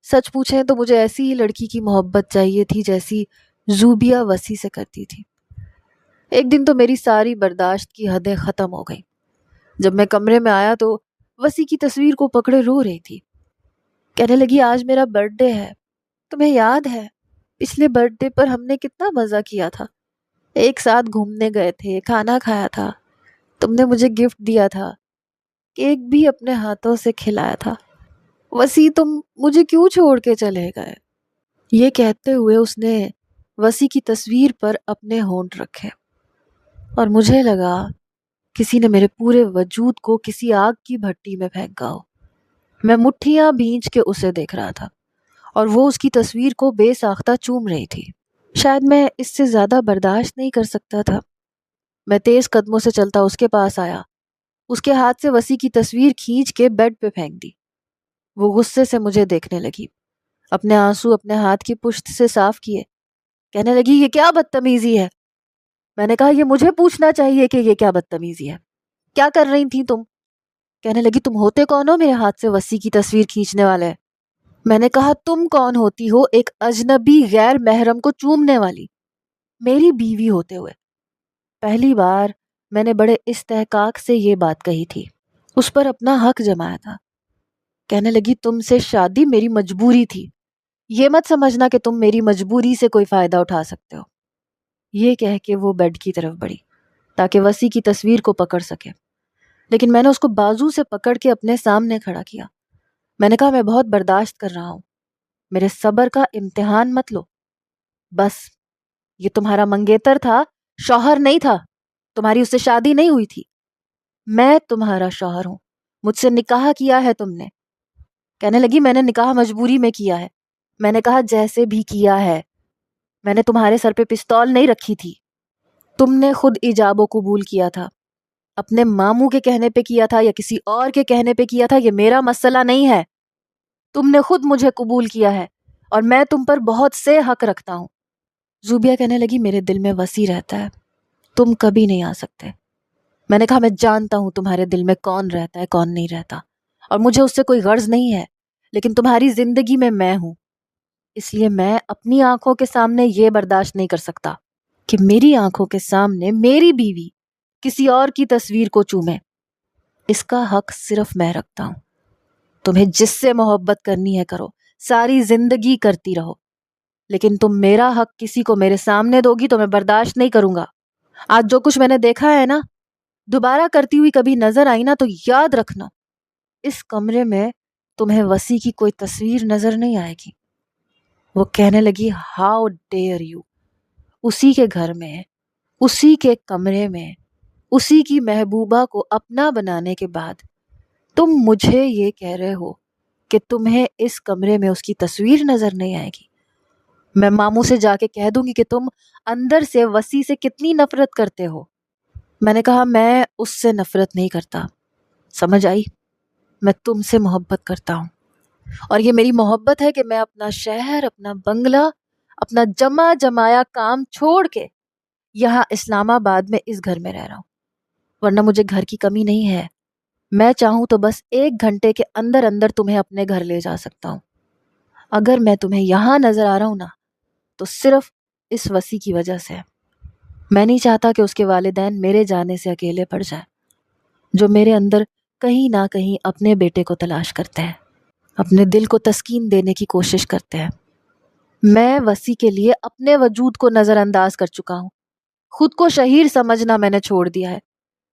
سچ پوچھیں تو مجھے ایسی ہی لڑکی کی محبت چاہیے تھی جیسی زوبیہ وسیع سے کرتی تھی۔ ایک دن تو میری ساری برداشت کی حدیں ختم ہو گئیں۔ جب میں کمرے میں آیا تو وسیع کی تصویر کو پکڑے رو رہی تھی۔ کہنے لگی آج میرا برتھ ڈے ہے، تمہیں یاد ہے پچھلے برتھ ڈے پر ہم نے کتنا مزہ کیا تھا، ایک ساتھ گھومنے گئے تھے، کھانا کھایا تھا، تم نے مجھے گفٹ دیا تھا، کیک بھی اپنے ہاتھوں سے کھلایا تھا، وسیع تم مجھے کیوں چھوڑ کے چلے گئے؟ یہ کہتے ہوئے اس نے وسیع کی تصویر پر اپنے ہونٹ رکھے اور مجھے لگا کسی نے میرے پورے وجود کو کسی آگ کی بھٹی میں پھینکا ہو۔ میں مٹھیاں بھینچ کے اسے دیکھ رہا تھا اور وہ اس کی تصویر کو بے ساختہ چوم رہی تھی۔ شاید میں اس سے زیادہ برداشت نہیں کر سکتا تھا۔ میں تیز قدموں سے چلتا اس کے پاس آیا، اس کے ہاتھ سے وسیع کی تصویر کھینچ کے بیڈ پہ پھینک دی۔ وہ غصے سے مجھے دیکھنے لگی، اپنے آنسو اپنے ہاتھ کی پشت سے صاف کیے، کہنے لگی یہ کیا بدتمیزی ہے؟ میں نے کہا یہ مجھے پوچھنا چاہیے کہ یہ کیا بدتمیزی ہے، کیا کر رہی تھی تم؟ کہنے لگی تم ہوتے کون ہو میرے ہاتھ سے وسیع کی تصویر کھینچنے والے؟ میں نے کہا تم کون ہوتی ہو ایک اجنبی غیر محرم کو چومنے والی، میری بیوی ہوتے ہوئے؟ پہلی بار میں نے بڑے استحقاق سے یہ بات کہی تھی، اس پر اپنا حق جمایا تھا۔ کہنے لگی تم سے شادی میری مجبوری تھی، یہ مت سمجھنا کہ تم میری مجبوری سے کوئی فائدہ اٹھا سکتے ہو۔ یہ کہہ کے وہ بیڈ کی طرف بڑھی تاکہ وسیع کی تصویر کو پکڑ سکے، لیکن میں نے اس کو بازو سے پکڑ کے اپنے سامنے کھڑا کیا۔ میں نے کہا میں بہت برداشت کر رہا ہوں، میرے صبر کا امتحان مت لو۔ بس یہ تمہارا منگیتر تھا، شوہر نہیں تھا، تمہاری اس سے شادی نہیں ہوئی تھی، میں تمہارا شوہر ہوں، مجھ سے نکاح کیا ہے تم نے۔ کہنے لگی میں نے نکاح مجبوری میں کیا ہے۔ میں نے کہا جیسے بھی کیا ہے، میں نے تمہارے سر پہ پستول نہیں رکھی تھی، تم نے خود ایجاب و قبول کیا تھا، اپنے ماموں کے کہنے پہ کیا تھا یا کسی اور کے کہنے پہ کیا تھا، یہ میرا مسئلہ نہیں ہے، تم نے خود مجھے قبول کیا ہے اور میں تم پر بہت سے حق رکھتا ہوں۔ زوبیہ کہنے لگی میرے دل میں وسیع رہتا ہے، تم کبھی نہیں آ سکتے۔ میں نے کہا میں جانتا ہوں تمہارے دل میں کون رہتا ہے کون نہیں رہتا، اور مجھے اس سے کوئی غرض نہیں ہے، لیکن تمہاری زندگی میں ہوں، اس لیے میں اپنی آنکھوں کے سامنے یہ برداشت نہیں کر سکتا کہ میری آنکھوں کے سامنے میری بیوی کسی اور کی تصویر کو چومے۔ اس کا حق صرف میں رکھتا ہوں، تمہیں جس سے محبت کرنی ہے کرو، ساری زندگی کرتی رہو، لیکن تم میرا حق کسی کو میرے سامنے دو گی تو میں برداشت نہیں کروں گا۔ آج جو کچھ میں نے دیکھا ہے نا، دوبارہ کرتی ہوئی کبھی نظر آئی نا تو یاد رکھنا، اس کمرے میں تمہیں وسیع کی کوئی تصویر نظر نہیں آئے گی۔ وہ کہنے لگی ہاؤ ڈیئر یو، اسی کے گھر میں، اسی کے کمرے میں، اسی کی محبوبہ کو اپنا بنانے کے بعد تم مجھے یہ کہہ رہے ہو کہ تمہیں اس کمرے میں اس کی تصویر نظر نہیں آئے گی؟ میں ماموں سے جا کے کہہ دوں گی کہ تم اندر سے وسیع سے کتنی نفرت کرتے ہو۔ میں نے کہا میں اس سے نفرت نہیں کرتا، سمجھ آئی؟ میں تم سے محبت کرتا ہوں، اور یہ میری محبت ہے کہ میں اپنا شہر، اپنا بنگلہ، اپنا جمع جمایا کام چھوڑ کے یہاں اسلام آباد میں اس گھر میں رہ رہا ہوں، ورنہ مجھے گھر کی کمی نہیں ہے۔ میں چاہوں تو بس 1 گھنٹے کے اندر اندر تمہیں اپنے گھر لے جا سکتا ہوں۔ اگر میں تمہیں یہاں نظر آ رہا ہوں نا تو صرف اس وسیع کی وجہ سے۔ میں نہیں چاہتا کہ اس کے والدین میرے جانے سے اکیلے پڑ جائیں، جو میرے اندر کہیں نہ کہیں اپنے بیٹے کو تلاش کرتے ہیں، اپنے دل کو تسکین دینے کی کوشش کرتے ہیں۔ میں وسیع کے لیے اپنے وجود کو نظر انداز کر چکا ہوں، خود کو شہیر سمجھنا میں نے چھوڑ دیا ہے،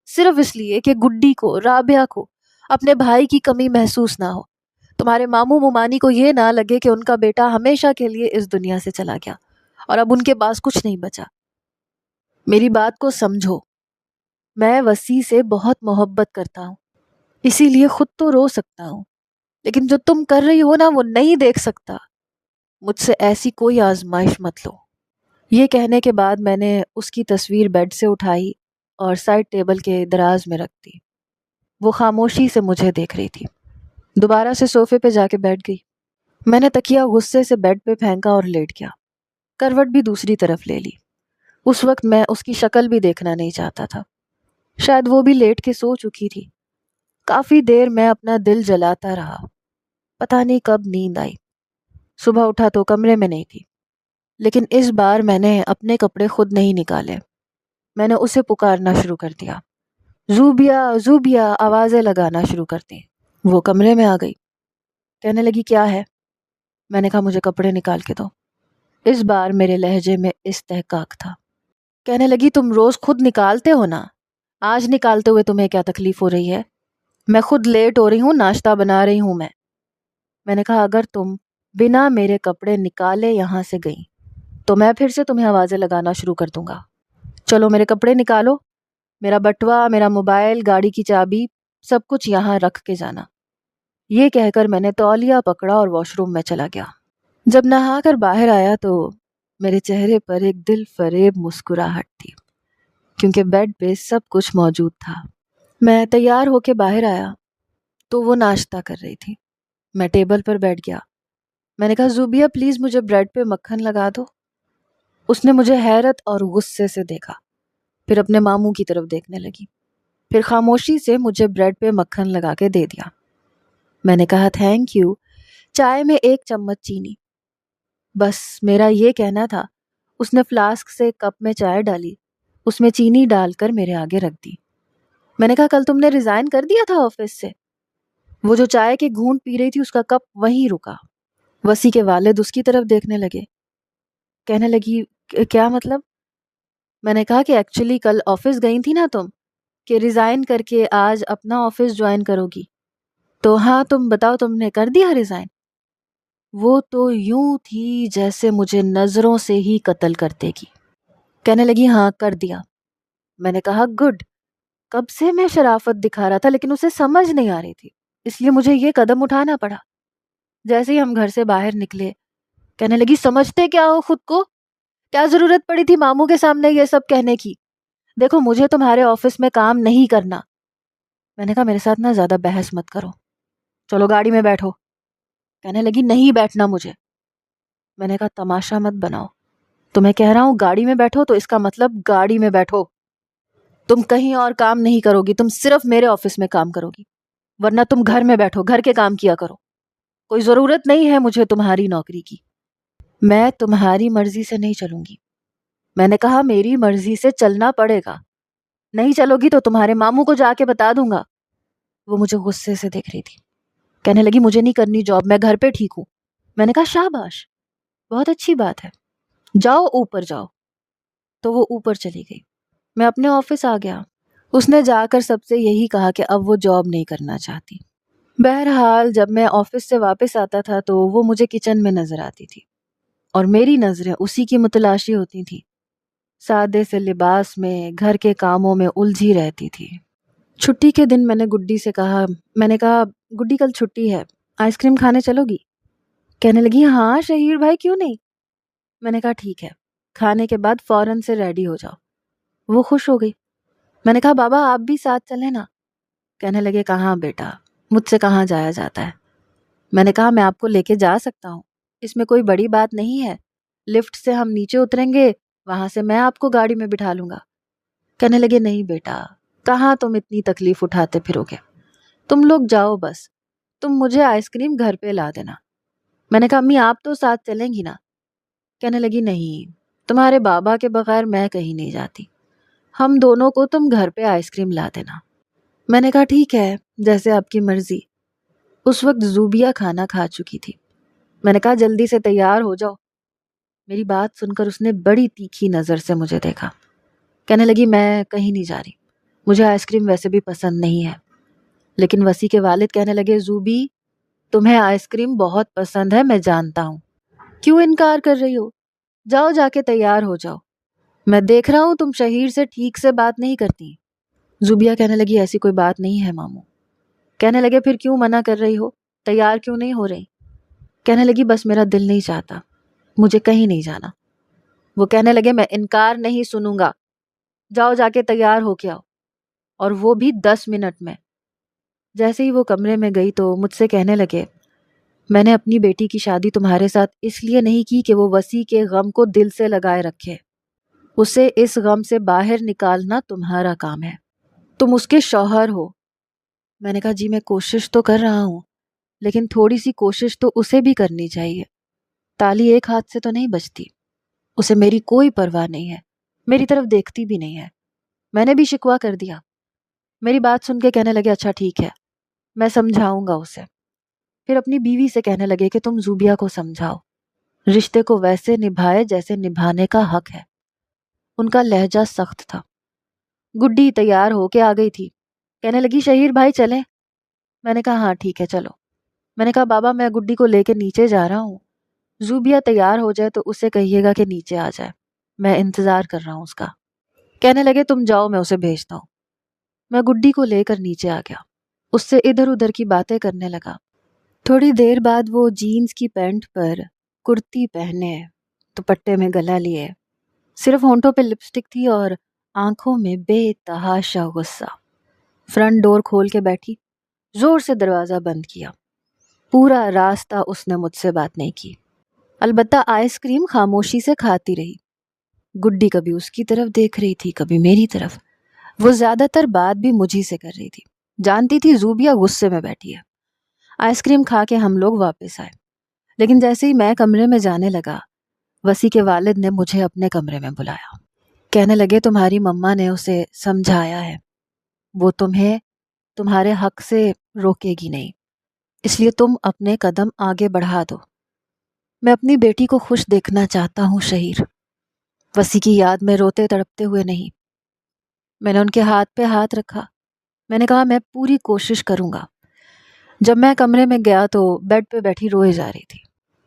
صرف اس لیے کہ گڈی کو، رابعہ کو اپنے بھائی کی کمی محسوس نہ ہو، تمہارے ماموں ممانی کو یہ نہ لگے کہ ان کا بیٹا ہمیشہ کے لیے اس دنیا سے چلا گیا اور اب ان کے پاس کچھ نہیں بچا۔ میری بات کو سمجھو، میں وسیع سے بہت محبت کرتا ہوں، اسی لیے خود تو رو سکتا ہوں، لیکن جو تم کر رہی ہو نا وہ نہیں دیکھ سکتا۔ مجھ سے ایسی کوئی آزمائش مت لو۔ یہ کہنے کے بعد میں نے اس کی تصویر بیڈ سے اٹھائی اور سائڈ ٹیبل کے دراز میں رکھ دی۔ وہ خاموشی سے مجھے دیکھ رہی تھی۔ دوبارہ سے صوفے پہ جا کے بیٹھ گئی۔ میں نے تکیہ غصے سے بیڈ پہ پھینکا اور لیٹ گیا، کروٹ بھی دوسری طرف لے لی۔ اس وقت میں اس کی شکل بھی دیکھنا نہیں چاہتا تھا، شاید وہ بھی لیٹ کے سو چکی تھی۔ کافی دیر میں اپنا دل جلاتا رہا، پتہ نہیں کب نیند آئی۔ صبح اٹھا تو کمرے میں نہیں تھی، لیکن اس بار میں نے اپنے کپڑے خود نہیں نکالے، میں نے اسے پکارنا شروع کر دیا، زوبیہ زوبیہ آوازیں لگانا شروع کر دی۔ وہ کمرے میں آ گئی، کہنے لگی کیا ہے؟ میں نے کہا مجھے کپڑے نکال کے دو۔ اس بار میرے لہجے میں استحقاق تھا۔ کہنے لگی تم روز خود نکالتے ہو نا، آج نکالتے ہوئے تمہیں کیا تکلیف ہو رہی ہے؟ میں خود لیٹ ہو رہی ہوں، ناشتہ بنا رہی ہوں میں نے کہا اگر تم بنا میرے کپڑے نکالے یہاں سے گئی تو میں پھر سے تمہیں آوازیں لگانا شروع کر دوں گا۔ چلو میرے کپڑے نکالو، میرا بٹوا، میرا موبائل، گاڑی کی چابی، سب کچھ یہاں رکھ کے جانا۔ یہ کہہ کر میں نے تولیہ پکڑا اور واش روم میں چلا گیا۔ جب نہا کر باہر آیا تو میرے چہرے پر ایک دل فریب مسکراہٹ تھی، کیونکہ بیڈ پہ سب کچھ موجود تھا۔ میں تیار ہو کے باہر آیا تو وہ ناشتہ کر رہی تھی۔ میں ٹیبل پر بیٹھ گیا۔ میں نے کہا زوبیہ پلیز مجھے بریڈ پہ مکھن لگا دو۔ اس نے مجھے حیرت اور غصے سے دیکھا، پھر اپنے ماموں کی طرف دیکھنے لگی، پھر خاموشی سے مجھے بریڈ پہ مکھن لگا کے دے دیا۔ میں نے کہا تھینک یو۔ چائے میں 1 چمچ چینی، بس میرا یہ کہنا تھا۔ اس نے فلاسک سے کپ میں چائے ڈالی، اس میں چینی ڈال کر میرے آگے رکھ دی۔ میں نے کہا کل تم نے ریزائن کر دیا تھا آفس سے؟ وہ جو چائے کے گھونٹ پی رہی تھی اس کا کپ وہیں رکا۔ وسیع کے والد اس کی طرف دیکھنے لگے، کہنے لگی کیا مطلب؟ میں نے کہا کہ ایکچولی کل آفس گئی تھی نا تم، کہ ریزائن کر کے آج اپنا آفس جوائن کرو گی، تو ہاں تم بتاؤ تم نے کر دیا ریزائن؟ وہ تو یوں تھی جیسے مجھے نظروں سے ہی قتل کر دے گی۔ کہنے لگی ہاں کر دیا۔ میں نے کہا گڈ۔ کب سے میں شرافت دکھا رہا تھا لیکن اسے سمجھ نہیں آ رہی تھی، اس لیے مجھے یہ قدم اٹھانا پڑا۔ جیسے ہی ہم گھر سے باہر نکلے کہنے لگی سمجھتے کیا ہو خود کو؟ کیا ضرورت پڑی تھی ماموں کے سامنے یہ سب کہنے کی؟ دیکھو مجھے تمہارے آفس میں کام نہیں کرنا۔ میں نے کہا میرے ساتھ نہ زیادہ بحث مت کرو، چلو گاڑی میں بیٹھو۔ کہنے لگی نہیں بیٹھنا مجھے۔ میں نے کہا تماشا مت بناؤ، تمہیں کہہ رہا ہوں گاڑی میں بیٹھو تو اس کا مطلب گاڑی میں بیٹھو۔ تم کہیں اور کام نہیں کرو گی، تم صرف میرے آفس میں کام کرو گی، ورنہ تم گھر میں بیٹھو، گھر کے کام کیا کرو۔ کوئی ضرورت نہیں ہے مجھے تمہاری نوکری کی۔ میں تمہاری مرضی سے نہیں چلوں گی۔ میں نے کہا میری مرضی سے چلنا پڑے گا، نہیں چلو گی تو تمہارے ماموں کو جا کے بتا دوں گا۔ وہ مجھے غصے سے دیکھ رہی تھی، کہنے لگی مجھے نہیں کرنی جاب، میں گھر پہ ٹھیک ہوں۔ میں نے کہا شاباش، بہت اچھی بات ہے، جاؤ اوپر جاؤ۔ تو وہ اوپر چلی گئی، میں اپنے آفس آ گیا۔ اس نے جا کر سب سے یہی کہا کہ اب وہ جاب نہیں کرنا چاہتی۔ بہرحال جب میں آفس سے واپس آتا تھا تو وہ مجھے کچن میں نظر آتی تھی اور میری نظریں اسی کی متلاشی ہوتی تھیں۔ سادے سے لباس میں گھر کے کاموں میں الجھی رہتی تھی۔ چھٹی کے دن میں نے گڈی سے کہا، میں نے کہا گڈی کل چھٹی ہے، آئس کریم کھانے چلو گی؟ کہنے لگی ہاں شہیر بھائی کیوں نہیں۔ میں نے کہا ٹھیک ہے، کھانے کے بعد فوراً سے ریڈی ہو جاؤ۔ وہ خوش ہو گئی۔ میں نے کہا بابا آپ بھی ساتھ چلیں نا۔ کہنے لگے کہاں بیٹا، مجھ سے کہاں جایا جاتا ہے۔ میں نے کہا میں آپ کو لے کے جا سکتا ہوں، اس میں کوئی بڑی بات نہیں ہے، لفٹ سے ہم نیچے اتریں گے، وہاں سے میں آپ کو گاڑی میں بٹھا لوں گا۔ کہنے لگے نہیں بیٹا، کہاں تم اتنی تکلیف اٹھاتے پھرو گے، تم لوگ جاؤ بس، تم مجھے آئس کریم گھر پہ لا دینا۔ میں نے کہا امی آپ تو ساتھ چلیں گی نا؟ کہنے لگی نہیں، تمہارے بابا کے بغیر میں کہیں نہیں جاتی، ہم دونوں کو تم گھر پہ آئس کریم لا دینا۔ میں نے کہا ٹھیک ہے جیسے آپ کی مرضی۔ اس وقت زوبیہ کھانا کھا چکی تھی۔ میں نے کہا جلدی سے تیار ہو جاؤ۔ میری بات سن کر اس نے بڑی تیکھی نظر سے مجھے دیکھا، کہنے لگی میں کہیں نہیں جا رہی، مجھے آئس کریم ویسے بھی پسند نہیں ہے۔ لیکن وسیع کے والد کہنے لگے زوبی تمہیں آئس کریم بہت پسند ہے، میں جانتا ہوں، کیوں انکار کر رہی ہو؟ جاؤ جا کے تیار ہو جاؤ، میں دیکھ رہا ہوں تم شہیر سے ٹھیک سے بات نہیں کرتی۔ زوبیہ کہنے لگی ایسی کوئی بات نہیں ہے ماموں۔ کہنے لگے پھر کیوں منع کر رہی ہو، تیار کیوں نہیں ہو رہی؟ کہنے لگی بس میرا دل نہیں چاہتا، مجھے کہیں نہیں جانا۔ وہ کہنے لگے میں انکار نہیں سنوں گا، جاؤ جا کے تیار ہو کے آؤ، اور وہ بھی 10 منٹ میں۔ جیسے ہی وہ کمرے میں گئی تو مجھ سے کہنے لگے میں نے اپنی بیٹی کی شادی تمہارے ساتھ اس لیے نہیں کی کہ وہ وسیع کے غم کو دل سے لگائے رکھے، اسے اس غم سے باہر نکالنا تمہارا کام ہے، تم اس کے شوہر ہو۔ میں نے کہا جی میں کوشش تو کر رہا ہوں، لیکن تھوڑی سی کوشش تو اسے بھی کرنی چاہیے، تالی ایک ہاتھ سے تو نہیں بجتی، اسے میری کوئی پرواہ نہیں ہے، میری طرف دیکھتی بھی نہیں ہے۔ میں نے بھی شکوہ کر دیا۔ میری بات سن کے کہنے لگے اچھا ٹھیک ہے، میں سمجھاؤں گا اسے۔ پھر اپنی بیوی سے کہنے لگے کہ تم زوبیہ کو سمجھاؤ، رشتے کو ویسے نبھائے جیسے نبھانے کا حق ہے۔ ان کا لہجہ سخت تھا، گڈی تیار ہو کے آ گئی تھی، کہنے لگی شہیر بھائی چلیں؟ میں نے کہا ہاں ٹھیک ہے چلو۔ میں نے کہا بابا میں گڈی کو لے کے نیچے جا رہا ہوں، زوبیہ تیار ہو جائے تو اسے کہیے گا کہ نیچے آ جائے، میں انتظار کر رہا ہوں اس کا۔ کہنے لگے تم جاؤ میں اسے بھیجتا ہوں۔ میں گڈی کو لے کر نیچے آ گیا، اس سے ادھر ادھر کی باتیں کرنے لگا۔ تھوڑی دیر بعد وہ جینز کی پینٹ پر کرتی پہنے، دوپٹے میں گلا لیے، صرف ہونٹوں پہ لپسٹک تھی اور آنکھوں میں بے تحاشا غصہ، فرنٹ ڈور کھول کے بیٹھی، زور سے دروازہ بند کیا۔ پورا راستہ اس نے مجھ سے بات نہیں کی، البتہ آئس کریم خاموشی سے کھاتی رہی۔ گڈی کبھی اس کی طرف دیکھ رہی تھی کبھی میری طرف، وہ زیادہ تر بات بھی مجھی سے کر رہی تھی، جانتی تھی زوبیہ غصے میں بیٹھی ہے۔ آئس کریم کھا کے ہم لوگ واپس آئے، لیکن جیسے ہی میں کمرے میں جانے لگا، وسیع کے والد نے مجھے اپنے کمرے میں بلایا۔ کہنے لگے تمہاری مما نے اسے سمجھایا ہے، وہ تمہیں تمہارے حق سے روکے گی نہیں، اس لیے تم اپنے قدم آگے بڑھا دو۔ میں اپنی بیٹی کو خوش دیکھنا چاہتا ہوں شہیر، وسیع کی یاد میں روتے تڑپتے ہوئے نہیں۔ میں نے ان کے ہاتھ پہ ہاتھ رکھا، میں نے کہا میں پوری کوشش کروں گا۔ جب میں کمرے میں گیا تو بیڈ پہ بیٹھی روئے جا رہی تھی،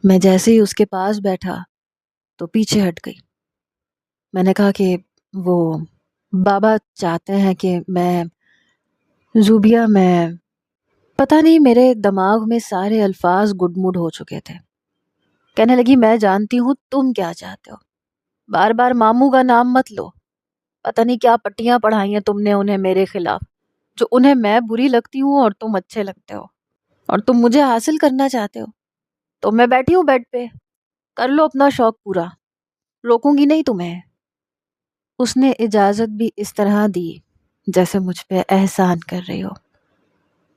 میں جیسے ہی اس کے پاس بیٹھا تو پیچھے ہٹ گئی۔ میں نے کہا کہ وہ بابا چاہتے ہیں کہ میں پتہ نہیں میرے دماغ میں سارے الفاظ گڈ ہو چکے تھے۔ کہنے لگی میں جانتی ہوں تم کیا چاہتے ہو، بار بار ماموں کا نام مت لو، پتہ نہیں کیا پٹیاں پڑھائی ہیں تم نے انہیں میرے خلاف، جو انہیں میں بری لگتی ہوں اور تم اچھے لگتے ہو، اور تم مجھے حاصل کرنا چاہتے ہو۔ تو میں بیٹھی ہوں بیڈ پہ، کر لو اپنا شوق پورا، روکوں گی نہیں تمہیں۔ اس نے اجازت بھی اس طرح دی جیسے مجھ پہ احسان کر رہی ہو۔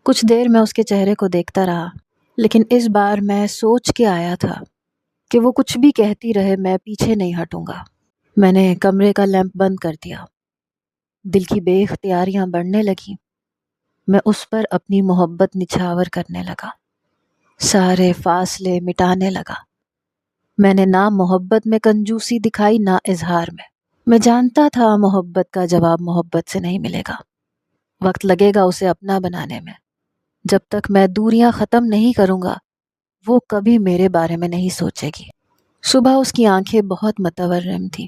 کچھ دیر میں اس کے چہرے کو دیکھتا رہا، لیکن اس بار میں سوچ کے آیا تھا کہ وہ کچھ بھی کہتی رہے میں پیچھے نہیں ہٹوں گا۔ میں نے کمرے کا لیمپ بند کر دیا، دل کی بے اختیاریاں بڑھنے لگیں، میں اس پر اپنی محبت نچھاور کرنے لگا، سارے فاصلے مٹانے لگا۔ میں نے نہ محبت میں کنجوسی دکھائی نہ اظہار میں جانتا تھا محبت کا جواب محبت سے نہیں ملے گا، وقت لگے گا اسے اپنا بنانے میں۔ جب تک میں دوریاں ختم نہیں کروں گا وہ کبھی میرے بارے میں نہیں سوچے گی۔ صبح اس کی آنکھیں بہت متورم تھیں،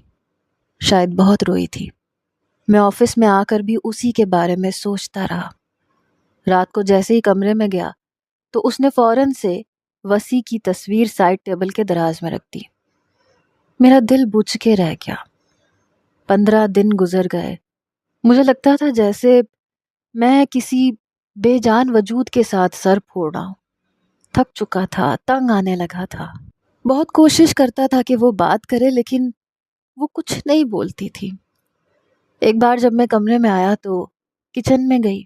شاید بہت روئی تھی۔ میں آفس میں آ کر بھی اسی کے بارے میں سوچتا رہا۔ رات کو جیسے ہی کمرے میں گیا تو اس نے فوراً سے وسیع کی تصویر سائڈ ٹیبل کے دراز میں رکھ دی۔ میرا دل بجھ کے رہ گیا۔ 15 دن گزر گئے، مجھے لگتا تھا جیسے میں کسی بے جان وجود کے ساتھ سر پھوڑ رہا ہوں۔ تھک چکا تھا، تنگ آنے لگا تھا، بہت کوشش کرتا تھا کہ وہ بات کرے لیکن وہ کچھ نہیں بولتی تھی۔ ایک بار جب میں کمرے میں آیا تو کچن میں گئی،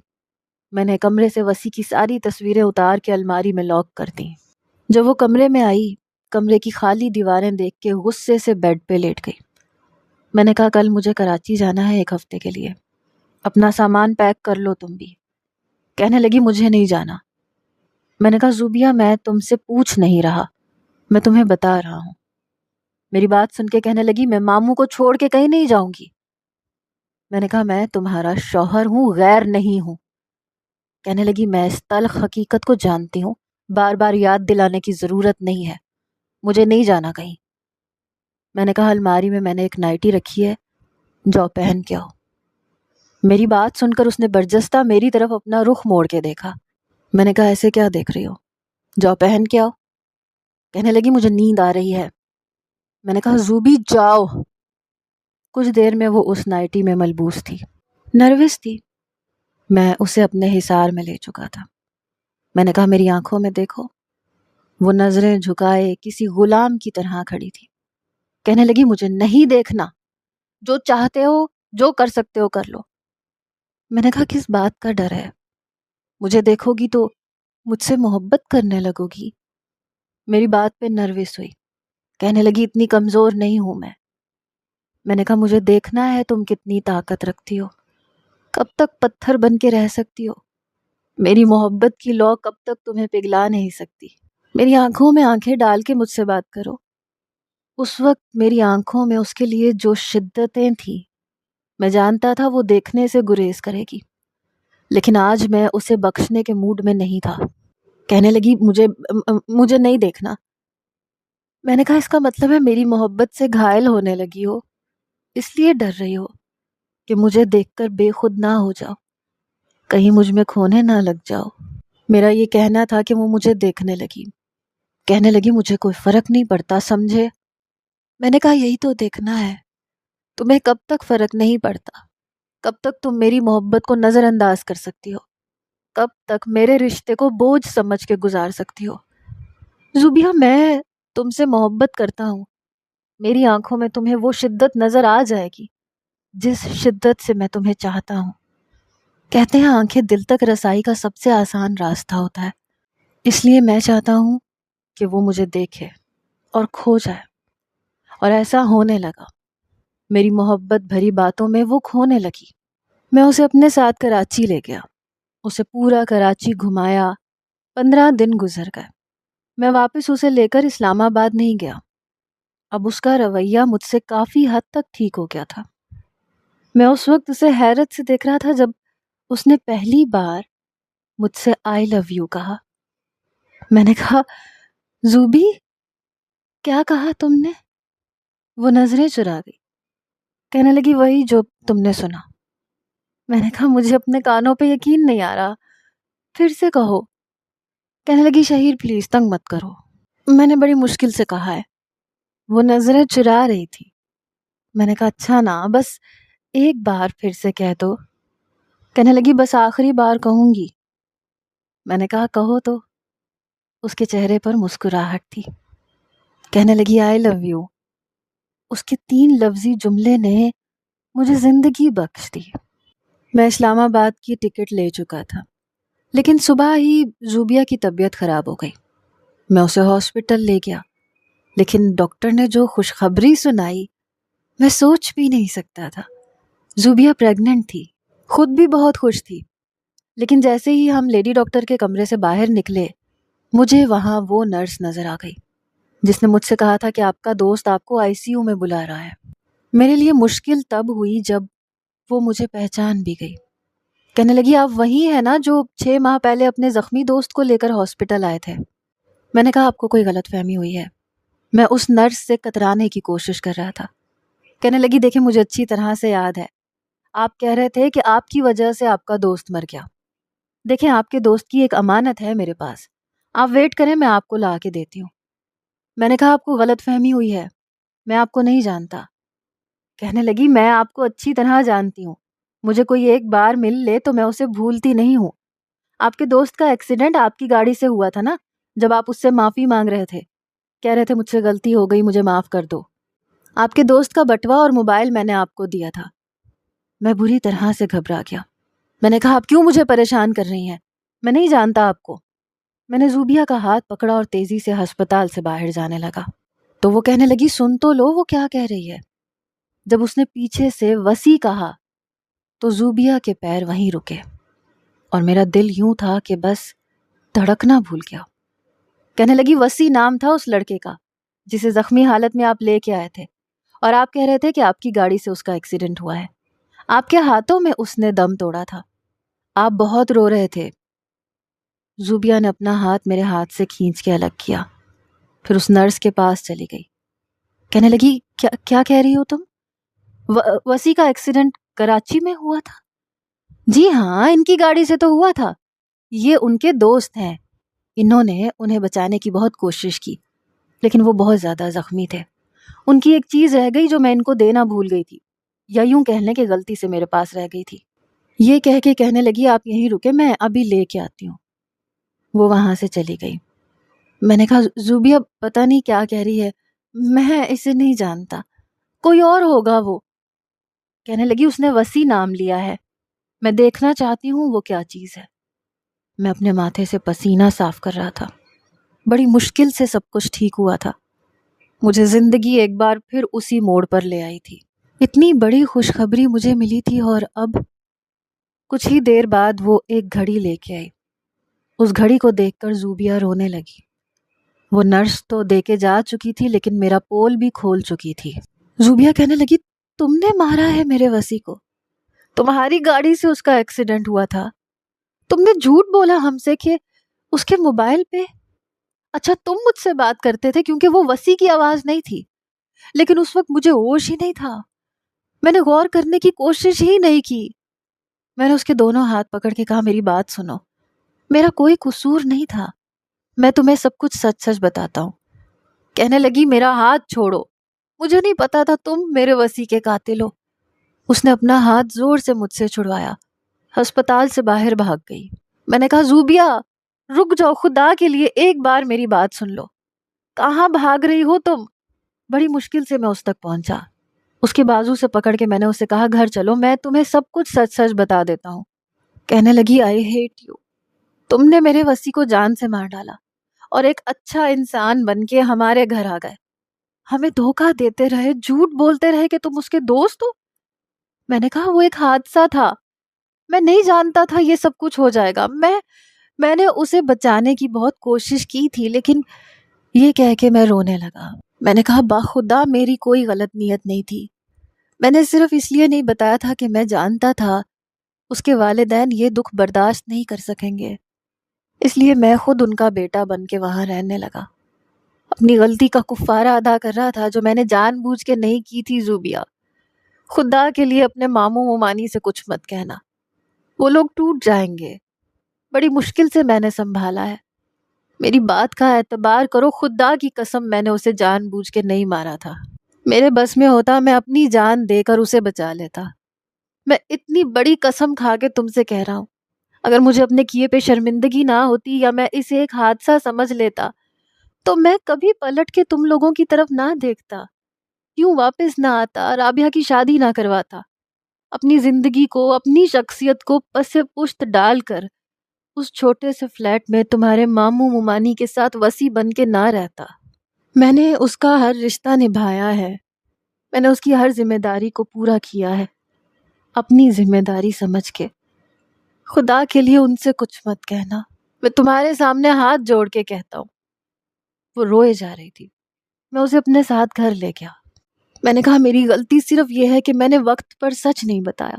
میں نے کمرے سے وسیع کی ساری تصویریں اتار کے الماری میں لاک کر دیں۔ جب وہ کمرے میں آئی، کمرے کی خالی دیواریں دیکھ کے غصے سے بیڈ پہ لیٹ گئی۔ میں نے کہا کل مجھے کراچی جانا ہے 1 ہفتے کے لیے، اپنا سامان پیک کر لو تم بھی۔ کہنے لگی مجھے نہیں جانا۔ میں نے کہا زوبیہ میں تم سے پوچھ نہیں رہا، میں تمہیں بتا رہا ہوں۔ میری بات سن کے کہنے لگی میں ماموں کو چھوڑ کے کہیں نہیں جاؤں گی۔ میں نے کہا میں تمہارا شوہر ہوں، غیر نہیں ہوں۔ کہنے لگی میں اس تلخ حقیقت کو جانتی ہوں، بار بار یاد دلانے کی ضرورت نہیں ہے، مجھے نہیں جانا کہیں۔ میں نے کہا الماری میں نے ایک نائٹی رکھی ہے، جاؤ پہن کے آؤ۔ میری بات سن کر اس نے برجستہ میری طرف اپنا رخ موڑ کے دیکھا۔ میں نے کہا ایسے کیا دیکھ رہی ہو، جاؤ پہن کے آؤ۔ کہنے لگی مجھے نیند آ رہی ہے۔ میں نے کہا زوبی جاؤ۔ کچھ دیر میں وہ اس نائٹی میں ملبوس تھی، نروس تھی، میں اسے اپنے حصار میں لے چکا تھا۔ میں نے کہا میری آنکھوں میں دیکھو۔ وہ نظریں جھکائے کسی غلام کی طرح کھڑی تھی۔ کہنے لگی مجھے نہیں دیکھنا، جو چاہتے ہو جو کر سکتے ہو کر لو۔ میں نے کہا کس بات کا ڈر ہے، مجھے دیکھو گی تو مجھ سے محبت کرنے لگو گی۔ میری بات پہ نروس ہوئی، کہنے لگی اتنی کمزور نہیں ہوں میں۔ میں نے کہا مجھے دیکھنا ہے تم کتنی طاقت رکھتی ہو، کب تک پتھر بن کے رہ سکتی ہو، میری محبت کی لو کب تک تمہیں پگھلا نہیں سکتی۔ میری آنکھوں میں آنکھیں ڈال کے مجھ سے بات کرو۔ اس وقت میری آنکھوں میں اس کے لیے جو شدتیں تھیں میں جانتا تھا وہ دیکھنے سے گریز کرے گی، لیکن آج میں اسے بخشنے کے موڈ میں نہیں تھا۔ کہنے لگی مجھے نہیں دیکھنا۔ میں نے کہا اس کا مطلب ہے میری محبت سے گھائل ہونے لگی ہو، اس لیے ڈر رہی ہو کہ مجھے دیکھ کر بے خود نہ ہو جاؤ، کہیں مجھ میں کھونے نہ لگ جاؤ۔ میرا یہ کہنا تھا کہ وہ مجھے دیکھنے لگی، کہنے لگی مجھے کوئی فرق نہیں پڑتا، سمجھے؟ میں نے کہا یہی تو دیکھنا ہے، تمہیں کب تک فرق نہیں پڑتا؟ کب تک تم میری محبت کو نظر انداز کر سکتی ہو؟ کب تک میرے رشتے کو بوجھ سمجھ کے گزار سکتی ہو؟ زوبیہ، میں تم سے محبت کرتا ہوں، میری آنکھوں میں تمہیں وہ شدت نظر آ جائے گی جس شدت سے میں تمہیں چاہتا ہوں۔ کہتے ہیں آنکھیں دل تک رسائی کا سب سے آسان راستہ ہوتا ہے، اس لیے میں چاہتا ہوں کہ وہ مجھے دیکھے اور کھو جائے، اور ایسا ہونے لگا۔ میری محبت بھری باتوں میں وہ کھونے لگی۔ میں اسے اپنے ساتھ کراچی لے گیا، اسے پورا کراچی گھمایا۔ 15 دن گزر گئے، میں واپس اسے لے کر اسلام آباد نہیں گیا۔ اب اس کا رویہ مجھ سے کافی حد تک ٹھیک ہو گیا تھا۔ میں اس وقت اسے حیرت سے دیکھ رہا تھا جب اس نے پہلی بار مجھ سے آئی لو یو کہا۔ میں نے کہا زوبی، کیا کہا تم نے؟ وہ نظریں چرا گئی، کہنے لگی وہی جو تم نے سنا۔ میں نے کہا مجھے اپنے کانوں پہ یقین نہیں آ رہا، پھر سے کہو۔ کہنے لگی شہیر پلیز تنگ مت کرو، میں نے بڑی مشکل سے کہا ہے۔ وہ نظریں چرا رہی تھی۔ میں نے کہا اچھا نا، بس ایک بار پھر سے کہہ دو۔ کہنے لگی بس آخری بار کہوں گی۔ میں نے کہا کہو تو۔ اس کے چہرے پر مسکراہٹ تھی، کہنے لگی آئی لو یو۔ اس کے 3 لفظی جملے نے مجھے زندگی بخش دی۔ میں اسلام آباد کی ٹکٹ لے چکا تھا، لیکن صبح ہی زوبیہ کی طبیعت خراب ہو گئی۔ میں اسے ہاسپٹل لے گیا، لیکن ڈاکٹر نے جو خوشخبری سنائی میں سوچ بھی نہیں سکتا تھا۔ زوبیہ پریگننٹ تھی، خود بھی بہت خوش تھی، لیکن جیسے ہی ہم لیڈی ڈاکٹر کے کمرے سے باہر نکلے مجھے وہاں وہ نرس نظر آ گئی جس نے مجھ سے کہا تھا کہ آپ کا دوست آپ کو آئی سی یو میں بلا رہا ہے۔ میرے لیے مشکل تب ہوئی جب وہ مجھے پہچان بھی گئی۔ کہنے لگی آپ وہی ہیں نا جو 6 ماہ پہلے اپنے زخمی دوست کو لے کر ہاسپٹل آئے تھے؟ میں نے کہا آپ کو کوئی غلط فہمی ہوئی ہے۔ میں اس نرس سے کترانے کی کوشش کر رہا تھا۔ کہنے لگی دیکھیں مجھے اچھی طرح سے یاد ہے، آپ کہہ رہے تھے کہ آپ کی وجہ سے آپ کا دوست مر گیا۔ دیکھیں آپ کے دوست کی ایک امانت ہے میرے پاس، آپ ویٹ کریں میں آپ کو لا کے دیتی ہوں۔ میں نے کہا آپ کو غلط فہمی ہوئی ہے، میں آپ کو نہیں جانتا۔ کہنے لگی میں آپ کو اچھی طرح جانتی ہوں، مجھے کوئی ایک بار مل لے تو میں اسے بھولتی نہیں ہوں۔ آپ کے دوست کا ایکسیڈنٹ آپ کی گاڑی سے ہوا تھا نا، جب آپ اس سے معافی مانگ رہے تھے، کہہ رہے تھے مجھ سے غلطی ہو گئی مجھے معاف کر دو۔ آپ کے دوست کا بٹوا اور موبائل میں نے آپ کو دیا تھا۔ میں بری طرح سے گھبرا گیا۔ میں نے کہا آپ کیوں مجھے پریشان کر رہی ہیں، میں نہیں جانتا آپ کو۔ میں نے زوبیہ کا ہاتھ پکڑا اور تیزی سے ہسپتال سے باہر جانے لگا تو وہ کہنے لگی سن تو لو وہ کیا کہہ رہی ہے۔ جب اس نے پیچھے سے وسیع کہا تو زوبیہ کے پیر وہیں رکے اور میرا دل یوں تھا کہ بس دھڑکنا بھول گیا۔ کہنے لگی وسیع نام تھا اس لڑکے کا جسے زخمی حالت میں آپ لے کے آئے تھے، اور آپ کہہ رہے تھے کہ آپ کی گاڑی سے اس کا ایکسیڈنٹ ہوا ہے۔ آپ کے ہاتھوں میں اس نے دم توڑا تھا، آپ بہت رو رہے تھے۔ زوبیہ نے اپنا ہاتھ میرے ہاتھ سے کھینچ کے الگ کیا، پھر اس نرس کے پاس چلی گئی۔ کہنے لگی کیا کہہ رہی ہو تم؟ وسیع کا ایکسیڈنٹ کراچی میں ہوا تھا؟ جی ہاں، ان کی گاڑی سے تو ہوا تھا، یہ ان کے دوست ہیں، انہوں نے انہیں بچانے کی بہت کوشش کی لیکن وہ بہت زیادہ زخمی تھے۔ ان کی ایک چیز رہ گئی جو میں ان کو دینا بھول گئی تھی، یا یوں کہہ لیں کہ غلطی سے میرے پاس رہ گئی تھی۔ یہ کہہ کے کہنے لگی آپ یہیں رکے، میں ابھی لے کے آتی ہوں۔ وہ وہاں سے چلی گئی۔ میں نے کہا زوبیہ پتہ نہیں کیا کہہ رہی ہے، میں اسے نہیں جانتا، کوئی اور ہوگا وہ۔ کہنے لگی اس نے وسیع نام لیا ہے، میں دیکھنا چاہتی ہوں وہ کیا چیز ہے۔ میں اپنے ماتھے سے پسینہ صاف کر رہا تھا، بڑی مشکل سے سب کچھ ٹھیک ہوا تھا۔ مجھے زندگی ایک بار پھر اسی موڑ پر لے آئی تھی۔ اتنی بڑی خوشخبری مجھے ملی تھی اور اب کچھ ہی دیر بعد وہ ایک گھڑی لے کے آئی۔ اس گھڑی کو دیکھ کر زوبیہ رونے لگی۔ وہ نرس تو دے کے جا چکی تھی لیکن میرا پول بھی کھول چکی تھی۔ زوبیہ کہنے لگی تم نے مارا ہے میرے وسیع کو؟ تمہاری گاڑی سے اس کا ایکسیڈنٹ ہوا تھا. تم نے جھوٹ بولا ہم سے کہ اس کے موبائل پہ. اچھا تم مجھ سے بات کرتے تھے کیونکہ وہ وسیع کی آواز نہیں تھی، لیکن اس وقت مجھے ہوش ہی نہیں تھا. میں نے غور کرنے کی کوشش ہی نہیں کی. میں نے اس کے دونوں ہاتھ پکڑ کے کہا میری بات سنو، میرا کوئی قصور نہیں تھا، میں تمہیں سب کچھ سچ سچ بتاتا ہوں. کہنے لگی میرا ہاتھ چھوڑو، مجھے نہیں پتا تھا تم میرے وسیع کے قاتل ہو. اس نے اپنا ہاتھ زور سے مجھ سے چھڑوایا، ہسپتال سے باہر بھاگ گئی. میں نے کہا زوبیا رک جاؤ، خدا کے لیے ایک بار میری بات سن لو. کہاں بھاگ رہی ہو تم؟ بڑی مشکل سے میں اس تک پہنچا. اس کے بازو سے پکڑ کے میں نے اسے کہا گھر چلو، میں تمہیں سب کچھ سچ سچ بتا دیتا ہوں. کہنے لگی آئی ہیٹ یو، تم نے میرے وسیع کو جان سے مار ڈالا اور ایک اچھا انسان بن کے ہمارے گھر آ گئے. ہمیں دھوکہ دیتے رہے، جھوٹ بولتے رہے کہ تم اس کے دوست ہو. میں نے کہا وہ ایک حادثہ تھا، میں نہیں جانتا تھا یہ سب کچھ ہو جائے گا. میں نے اسے بچانے کی بہت کوشش کی تھی، لیکن یہ کہہ کے میں رونے لگا. میں نے کہا باخدا میری کوئی غلط نیت نہیں تھی، میں نے صرف اس لیے نہیں بتایا تھا کہ میں جانتا تھا اس کے والدین یہ دکھ برداشت نہیں کر سکیں گے، اس لیے میں خود ان کا بیٹا بن کے وہاں رہنے لگا. اپنی غلطی کا کفارہ ادا کر رہا تھا جو میں نے جان بوجھ کے نہیں کی تھی. زوبیا خدا کے لیے اپنے ماموں ممانی سے کچھ مت کہنا، وہ لوگ ٹوٹ جائیں گے. بڑی مشکل سے میں نے سنبھالا ہے، میری بات کا اعتبار کرو، خدا کی قسم میں نے اسے جان بوجھ کے نہیں مارا تھا. میرے بس میں ہوتا میں اپنی جان دے کر اسے بچا لیتا. میں اتنی بڑی قسم کھا کے تم سے کہہ رہا ہوں، اگر مجھے اپنے کیے پہ شرمندگی نہ ہوتی یا میں اسے ایک حادثہ سمجھ لیتا تو میں کبھی پلٹ کے تم لوگوں کی طرف نہ دیکھتا، کیوں واپس نہ آتا، رابعہ کی شادی نہ کرواتا، اپنی زندگی کو، اپنی شخصیت کو پس پشت ڈال کر اس چھوٹے سے فلیٹ میں تمہارے ماموں ممانی کے ساتھ وسیع بن کے نہ رہتا. میں نے اس کا ہر رشتہ نبھایا ہے، میں نے اس کی ہر ذمہ داری کو پورا کیا ہے، اپنی ذمہ داری سمجھ کے. خدا کے لیے ان سے کچھ مت کہنا، میں تمہارے سامنے ہاتھ جوڑ کے کہتا ہوں. وہ روئے جا رہی تھی. میں اسے اپنے ساتھ گھر لے گیا. میں نے کہا میری غلطی صرف یہ ہے کہ میں نے وقت پر سچ نہیں بتایا،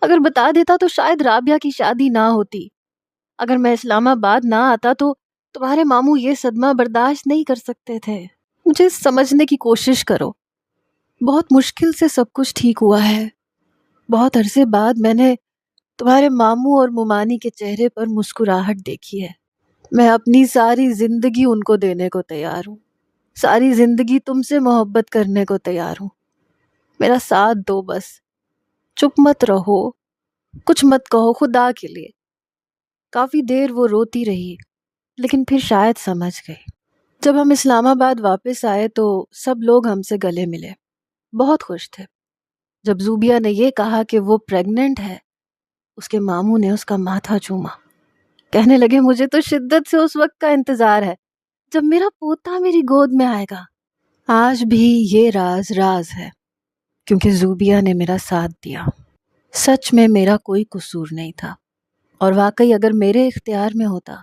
اگر بتا دیتا تو شاید رابعہ کی شادی نہ ہوتی. اگر میں اسلام آباد نہ آتا تو تمہارے ماموں یہ صدمہ برداشت نہیں کر سکتے تھے. مجھے سمجھنے کی کوشش کرو، بہت مشکل سے سب کچھ ٹھیک ہوا ہے. بہت عرصے بعد میں نے تمہارے ماموں اور ممانی کے چہرے پر مسکراہٹ دیکھی ہے. میں اپنی ساری زندگی ان کو دینے کو تیار ہوں، ساری زندگی تم سے محبت کرنے کو تیار ہوں. میرا ساتھ دو بس، چپ مت رہو، کچھ مت کہو خدا کے لیے. کافی دیر وہ روتی رہی، لیکن پھر شاید سمجھ گئی. جب ہم اسلام آباد واپس آئے تو سب لوگ ہم سے گلے ملے، بہت خوش تھے. جب زوبیا نے یہ کہا کہ وہ پریگننٹ ہے، اس کے ماموں نے اس کا ماتھا چوما. کہنے لگے مجھے تو شدت سے اس وقت کا انتظار ہے جب میرا پوتا میری گود میں آئے گا. آج بھی یہ راز راز ہے کیونکہ زوبیا نے میرا ساتھ دیا. سچ میں میرا کوئی قصور نہیں تھا، اور واقعی اگر میرے اختیار میں ہوتا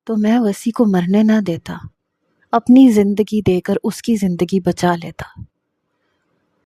تو میں وسیع کو مرنے نہ دیتا، اپنی زندگی دے کر اس کی زندگی بچا لیتا.